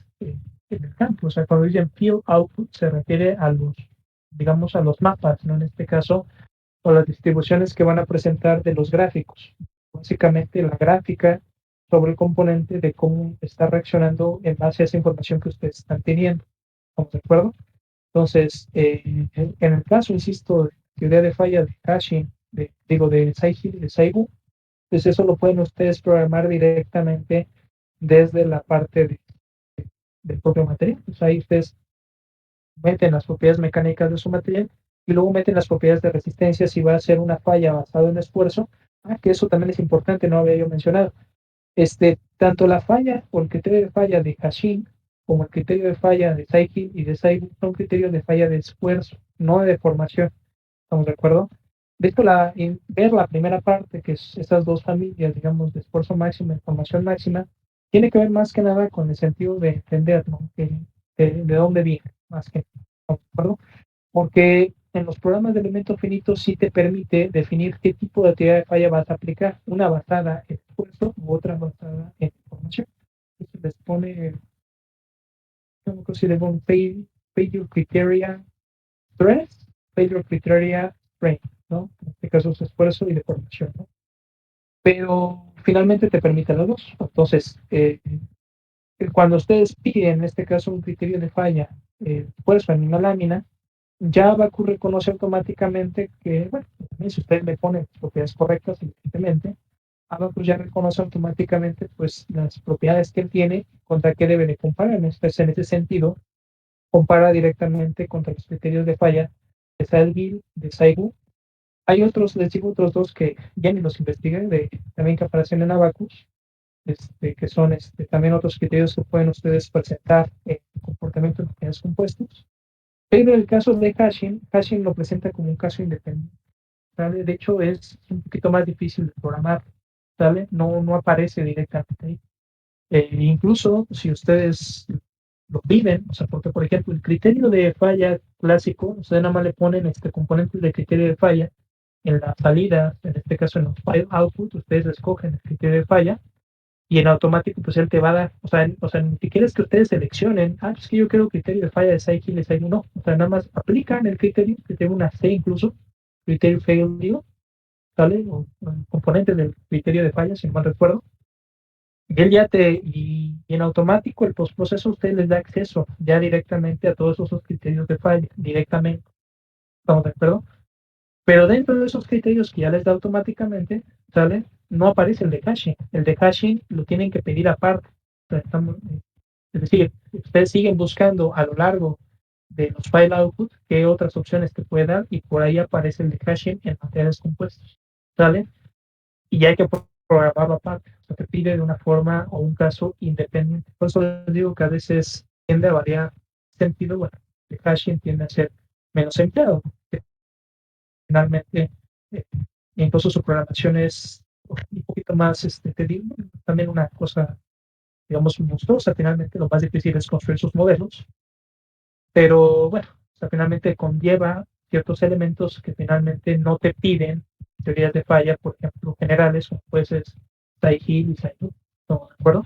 el campo. O sea, cuando dicen field output se refiere a los, digamos, a los mapas, ¿no? En este caso, o las distribuciones que van a presentar de los gráficos. Básicamente la gráfica sobre el componente de cómo está reaccionando en base a esa información que ustedes están teniendo. ¿Estamos de acuerdo? Entonces, en el caso, insisto, de teoría de falla de hashing, de Saihil y de Saibu, pues eso lo pueden ustedes programar directamente desde la parte del propio material. Pues ahí ustedes meten las propiedades mecánicas de su material y luego meten las propiedades de resistencia si va a ser una falla basada en esfuerzo, que eso también es importante, no había yo mencionado. Tanto la falla o el criterio de falla de hashing como el criterio de falla de Saihil y de Saibu son criterios de falla de esfuerzo, no de deformación. ¿Estamos de acuerdo? De hecho, ver la primera parte, que es esas dos familias, digamos, de esfuerzo máximo y formación máxima, tiene que ver más que nada con el sentido de entender, ¿no? De dónde viene, más que nada, ¿de acuerdo? Porque en los programas de elementos finitos sí te permite definir qué tipo de teoría de falla vas a aplicar, una basada en esfuerzo u otra basada en formación. Entonces les pone, no sé si le pone failure criteria 3, failure criteria strength, ¿no? En este caso es esfuerzo y deformación, ¿no? Pero finalmente te permite las dos. Entonces, cuando ustedes piden, en este caso, un criterio de falla, esfuerzo en una lámina, ya Baku reconoce automáticamente que, bueno, también si ustedes le ponen las propiedades correctas, evidentemente, Abacus ya reconoce automáticamente pues las propiedades que él tiene contra qué debe de comparar. En ese sentido, compara directamente contra los criterios de falla de Saihil, de Saibu. Hay otros, les digo otros dos que ya ni los investigué, también que aparecen en Abacus, que son también otros criterios que pueden ustedes presentar en el comportamiento de unidades compuestos. Pero el caso de hashing lo presenta como un caso independiente, ¿sale? De hecho, es un poquito más difícil de programar, ¿sale? No aparece directamente ahí. Incluso si ustedes lo viven, o sea, porque por ejemplo el criterio de falla clásico, ustedes nada más le ponen componentes de criterio de falla en la salida, en este caso en los file output, ustedes escogen el criterio de falla y en automático pues él te va a dar, o sea, ni siquiera es que ustedes seleccionen, es que yo quiero criterio de falla de SciHill y SciHill, no, o sea, nada más aplican el criterio, que tiene una C incluso, criterio fail, digo, ¿sale? O componente del criterio de falla, si no mal recuerdo, y él ya y en automático el postproceso a ustedes les da acceso ya directamente a todos esos criterios de falla, directamente, ¿estamos de acuerdo? Pero dentro de esos criterios que ya les da automáticamente, ¿sale? No aparece el de caching. El de caching lo tienen que pedir aparte. O sea, es decir, ustedes siguen buscando a lo largo de los file output qué otras opciones te puede dar y por ahí aparece el de caching en materiales compuestos. ¿Sale? Y ya hay que programarlo aparte. O sea, te pide de una forma o un caso independiente. Por eso les digo que a veces tiende a variar sentido. Bueno, el caching tiende a ser menos empleado. Finalmente, incluso su programación es un poquito más, te digo, también una cosa, digamos, monstruosa. Finalmente, lo más difícil es construir sus modelos, pero bueno, o sea, finalmente conlleva ciertos elementos que finalmente no te piden teorías de falla, por ejemplo, generales, como puede ser SciHill y SciHill, ¿no? ¿De acuerdo?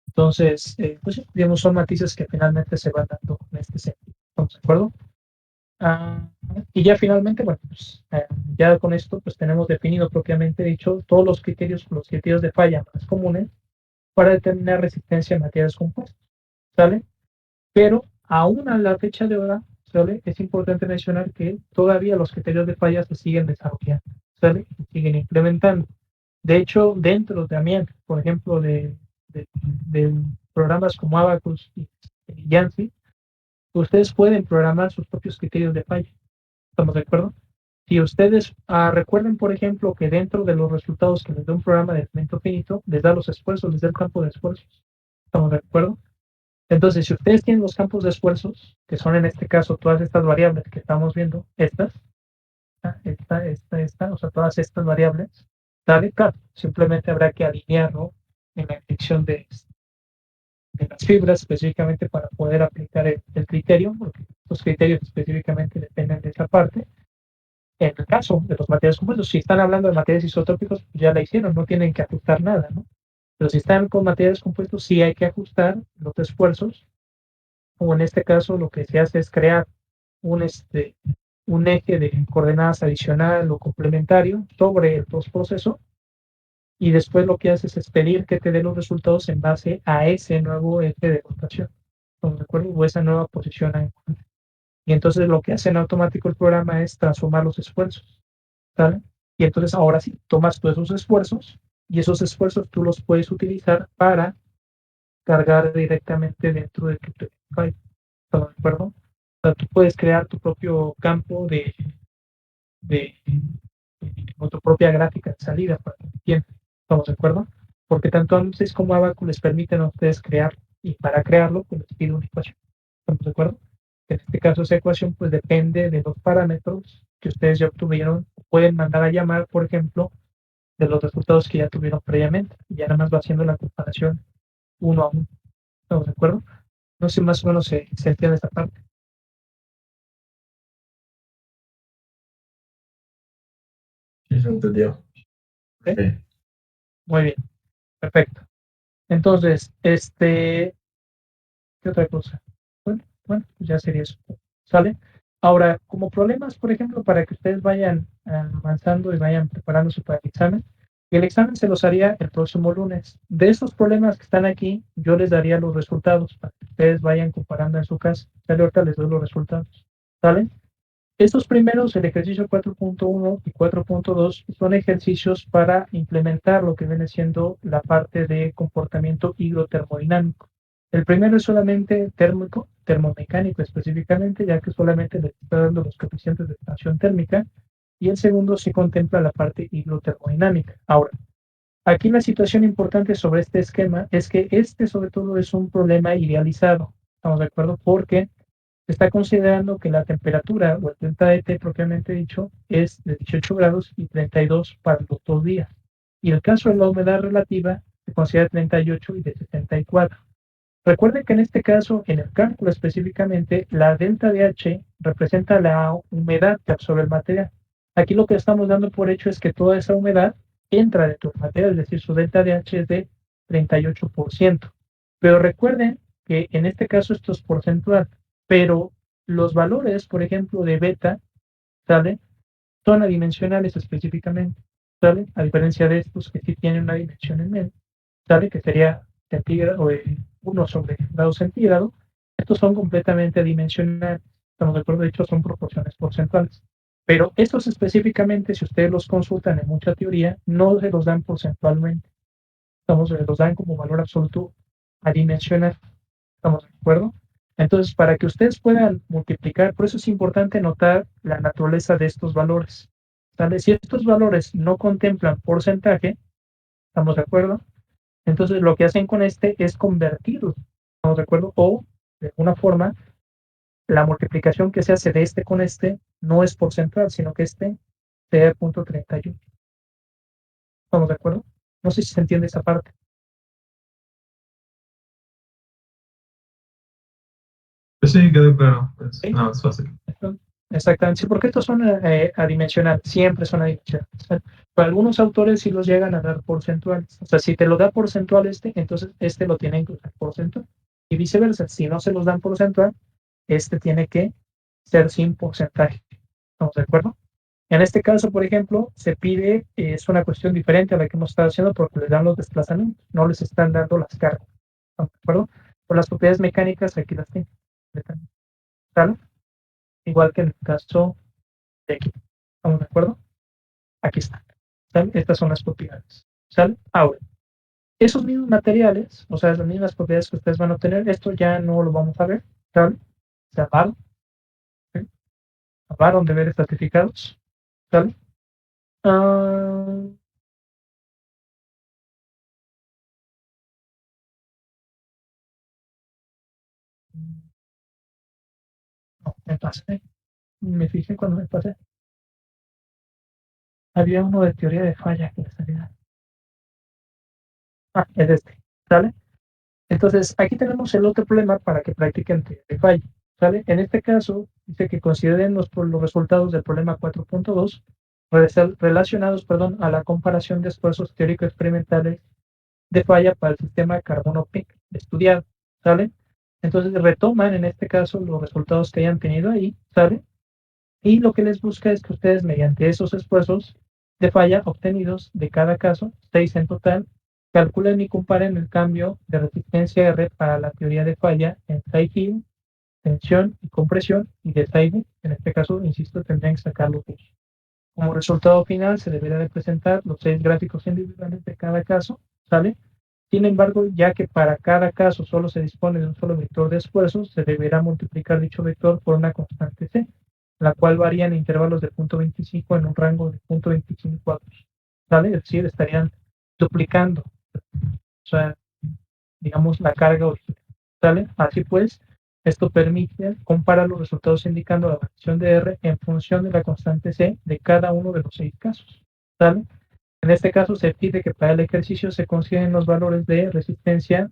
Entonces, pues digamos, son matices que finalmente se van dando en este sentido. ¿Estamos de acuerdo? Y ya finalmente, bueno, pues ya con esto pues tenemos definido propiamente dicho todos los criterios de falla más comunes para determinar resistencia a materiales compuestos, ¿sale? Pero aún a la fecha de ahora, ¿sale? Es importante mencionar que todavía los criterios de falla se siguen desarrollando, ¿sale? Se siguen implementando. De hecho, dentro también, por ejemplo, de programas como Abacus y Yancy, ustedes pueden programar sus propios criterios de falla. ¿Estamos de acuerdo? Si ustedes recuerden, por ejemplo, que dentro de los resultados que les da un programa de elemento finito, les da los esfuerzos, les da el campo de esfuerzos. ¿Estamos de acuerdo? Entonces, si ustedes tienen los campos de esfuerzos, que son en este caso todas estas variables que estamos viendo, o sea, todas estas variables, ¿vale? Claro, simplemente habrá que alinearlo en la dirección de las fibras específicamente para poder aplicar el criterio, porque los criterios específicamente dependen de esa parte. En el caso de los materiales compuestos, si están hablando de materiales isotrópicos, pues ya la hicieron, no tienen que ajustar nada, ¿no? Pero si están con materiales compuestos, sí hay que ajustar los esfuerzos, o en este caso lo que se hace es crear un eje de coordenadas adicional o complementario sobre el postproceso, y después lo que haces es pedir que te dé los resultados en base a ese nuevo eje de rotación, ¿de acuerdo? O esa nueva posición ahí. Y entonces lo que hace en automático el programa es transformar los esfuerzos, ¿sale? Y entonces ahora sí, tomas todos esos esfuerzos y esos esfuerzos tú los puedes utilizar para cargar directamente dentro de tu file, ¿estás de acuerdo? O sea, tú puedes crear tu propio campo o tu propia gráfica de salida para que entiendan, ¿estamos de acuerdo? Porque tanto ANSYS como Abacus les permiten a ustedes crear, y para crearlo pues les pide una ecuación, ¿estamos de acuerdo? En este caso esa ecuación pues depende de los parámetros que ustedes ya obtuvieron, pueden mandar a llamar, por ejemplo, de los resultados que ya tuvieron previamente, y ya nada más va haciendo la comparación uno a uno, ¿estamos de acuerdo? No sé, más o menos se entiende esta parte. Sí, se entendió. ¿Ok? Muy bien, perfecto. Entonces, ¿qué otra cosa? Bueno, pues ya sería eso. ¿Sale? Ahora, como problemas, por ejemplo, para que ustedes vayan avanzando y vayan preparándose para el examen se los haría el próximo lunes. De estos problemas que están aquí, yo les daría los resultados para que ustedes vayan comparando en su casa. ¿Sale? Ahorita les doy los resultados. ¿Sale? Estos primeros, el ejercicio 4.1 y 4.2, son ejercicios para implementar lo que viene siendo la parte de comportamiento hidrotermodinámico. El primero es solamente térmico, termomecánico específicamente, ya que solamente le está dando los coeficientes de expansión térmica, y el segundo sí contempla la parte hidrotermodinámica. Ahora, aquí la situación importante sobre este esquema es que sobre todo es un problema idealizado, ¿estamos de acuerdo? Porque se está considerando que la temperatura o el delta de T propiamente dicho es de 18 grados y 32 para los 2 días. Y el caso de la humedad relativa se considera 38 y de 74. Recuerden que en este caso, en el cálculo específicamente, la delta de H representa la humedad que absorbe el material. Aquí lo que estamos dando por hecho es que toda esa humedad entra dentro del material, es decir, su delta de H es de 38%. Pero recuerden que en este caso esto es porcentual, pero los valores, por ejemplo, de beta, ¿sale? Son adimensionales específicamente, ¿sale? A diferencia de estos que sí tienen una dimensión en medio, ¿sale? Que sería centígrado, 1 sobre grado centígrado. Estos son completamente adimensionales, estamos de acuerdo, de hecho son proporciones porcentuales. Pero estos específicamente, si ustedes los consultan en mucha teoría, no se los dan porcentualmente, se los dan como valor absoluto adimensional, ¿estamos de acuerdo? Entonces, para que ustedes puedan multiplicar, por eso es importante notar la naturaleza de estos valores, ¿sale? Si estos valores no contemplan porcentaje, ¿estamos de acuerdo? Entonces, lo que hacen con este es convertirlo, ¿estamos de acuerdo? O, de alguna forma, la multiplicación que se hace de este con este no es porcentual, sino que este sea 0.31. ¿Estamos de acuerdo? No sé si se entiende esa parte. Pues sí, quedó claro. Pues, ¿Sí? no, es fácil. Exactamente, sí, porque estos son adimensionales, siempre son adimensionales. Para algunos autores sí los llegan a dar porcentuales. O sea, si te lo da porcentual entonces este lo tienen que usar porcentual. Y viceversa, si no se los dan porcentual, este tiene que ser sin porcentaje. ¿Estamos de acuerdo? En este caso, por ejemplo, se pide, es una cuestión diferente a la que hemos estado haciendo porque les dan los desplazamientos, no les están dando las cargas. ¿Estamos de acuerdo? Por las propiedades mecánicas aquí las tienen. ¿Sale? Igual que en el caso de aquí. ¿Estamos de acuerdo? Aquí están. ¿Sale? Estas son las propiedades. ¿Sale? Ahora, esos mismos materiales, o sea, las mismas propiedades que ustedes van a obtener, esto ya no lo vamos a ver. ¿Sale? Se acabaron. ¿Sí? Acabaron de ver estratificados. ¿Sale? Ah, no, me pasé. Me fijé cuando me pasé. Había uno de teoría de falla que salía. Ah, es este. ¿Sale? Entonces, aquí tenemos el otro problema para que practiquen teoría de falla. ¿Sale? En este caso, dice que consideren los resultados del problema 4.2 relacionados, a la comparación de esfuerzos teórico-experimentales de falla para el sistema carbono-PIC estudiado. ¿Sale? Entonces, retoman en este caso los resultados que hayan tenido ahí. ¿Sale? Y lo que les busca es que ustedes, mediante esos esfuerzos de falla obtenidos de cada caso, 6 en total, calculen y comparen el cambio de resistencia R para la teoría de falla en Side-Hill, tensión y compresión, y de Side, en este caso, insisto, tendrían que sacar los dos. Como resultado final, se deberá de presentar los 6 gráficos individuales de cada caso, ¿sale? Sin embargo, ya que para cada caso solo se dispone de un solo vector de esfuerzos, se deberá multiplicar dicho vector por una constante C, la cual varía en intervalos de 0.25 en un rango de 0.25 cuadros. ¿Sale? Es decir, estarían duplicando, o sea, digamos, la carga original. ¿Sale? Así pues, esto permite comparar los resultados indicando la variación de R en función de la constante C de cada uno de los 6 casos. ¿Sale? En este caso se pide que para el ejercicio se consideren los valores de resistencia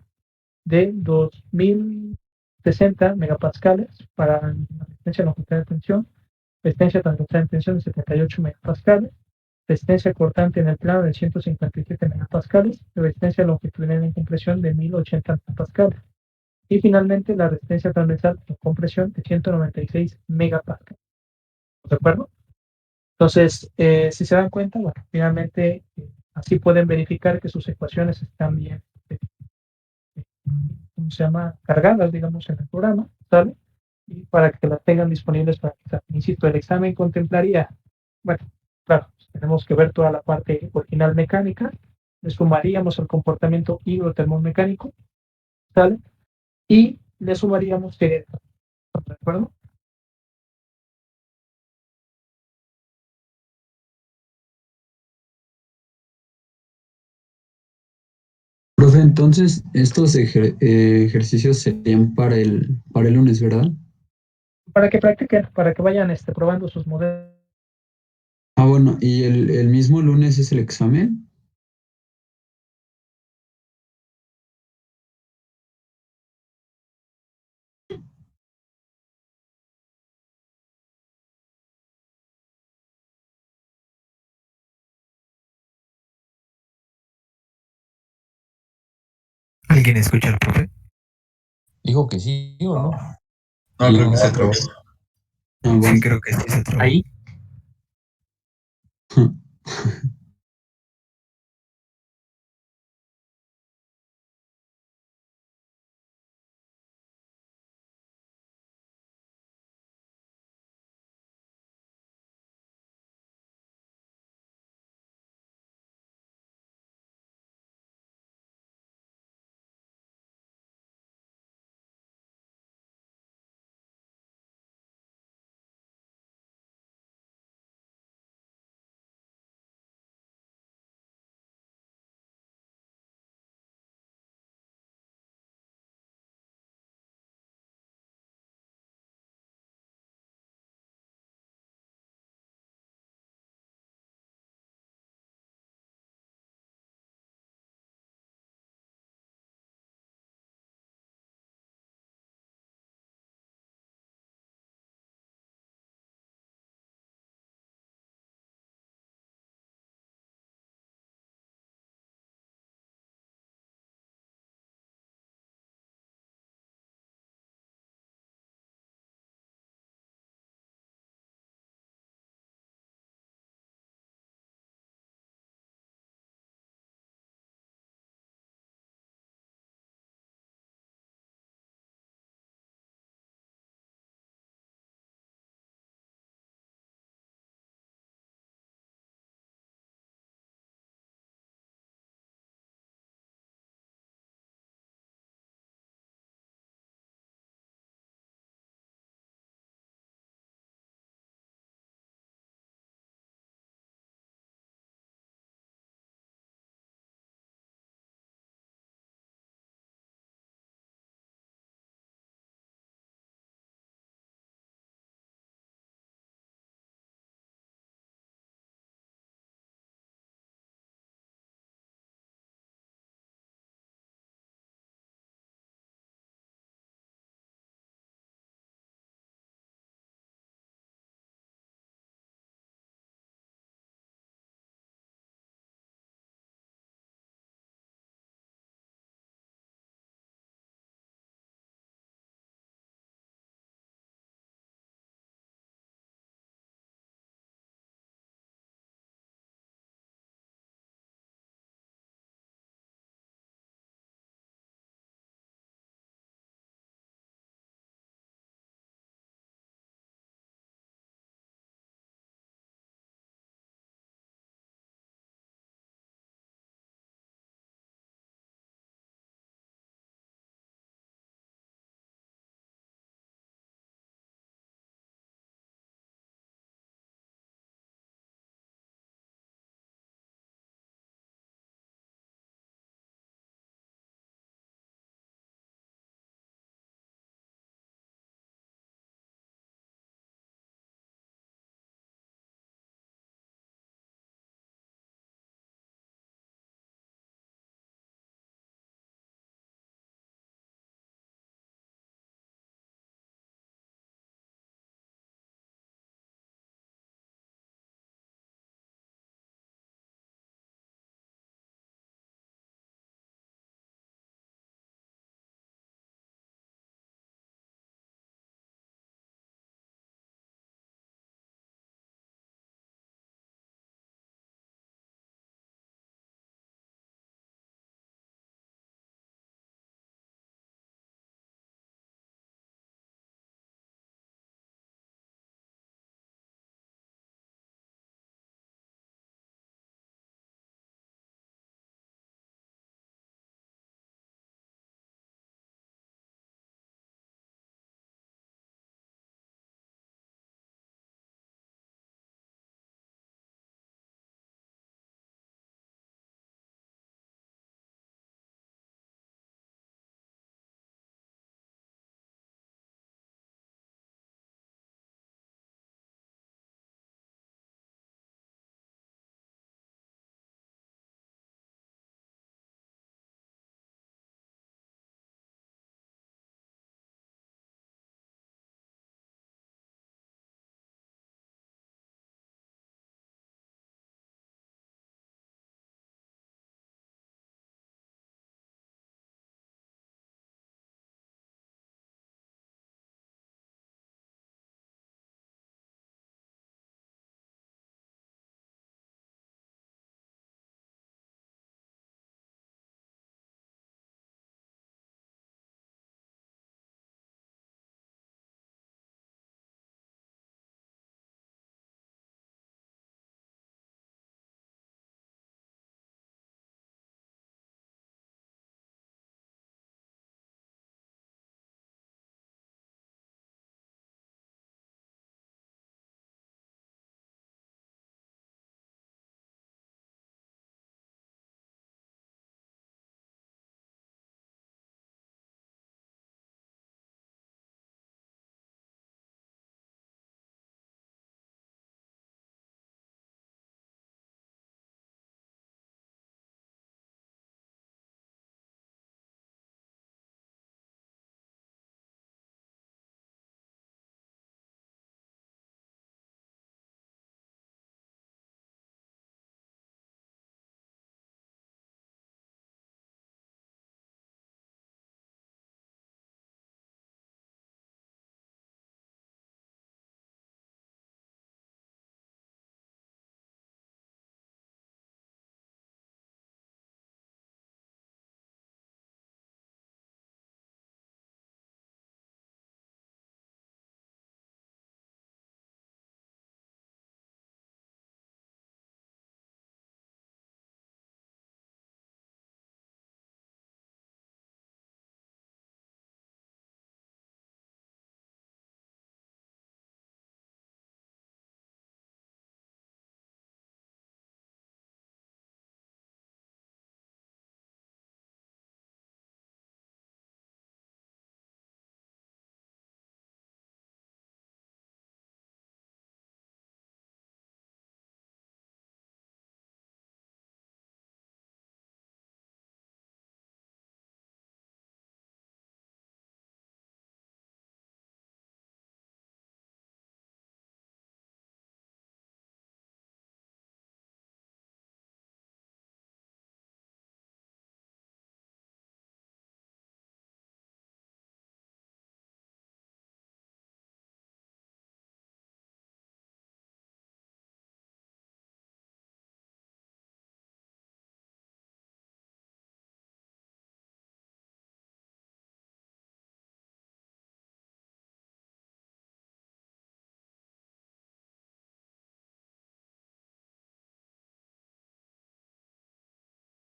de 2060 megapascales para la resistencia longitudinal de tensión, resistencia transversal en tensión de 78 megapascales, resistencia cortante en el plano de 157 megapascales y resistencia longitudinal en compresión de 1080 megapascales. Y finalmente la resistencia transversal en compresión de 196 megapascales. ¿De acuerdo? Entonces, si se dan cuenta, bueno, finalmente así pueden verificar que sus ecuaciones están bien, ¿cómo se llama? Cargadas, digamos, en el programa, ¿sale? Y para que las tengan disponibles para el examen. Insisto, el examen contemplaría, bueno, claro, tenemos que ver toda la parte original mecánica, le sumaríamos el comportamiento hidrotermomecánico, ¿sale? Y le sumaríamos teoría de falla, ¿de acuerdo? Profe, entonces estos ejercicios serían para el lunes, ¿verdad? Para que practiquen, para que vayan probando sus modelos. Ah, bueno, ¿y el mismo lunes es el examen? ¿Alguien escucha al profe? Dijo que sí o no. No, creo que se trabó. Ah, bueno. Sí, creo que sí se trabó. Ahí.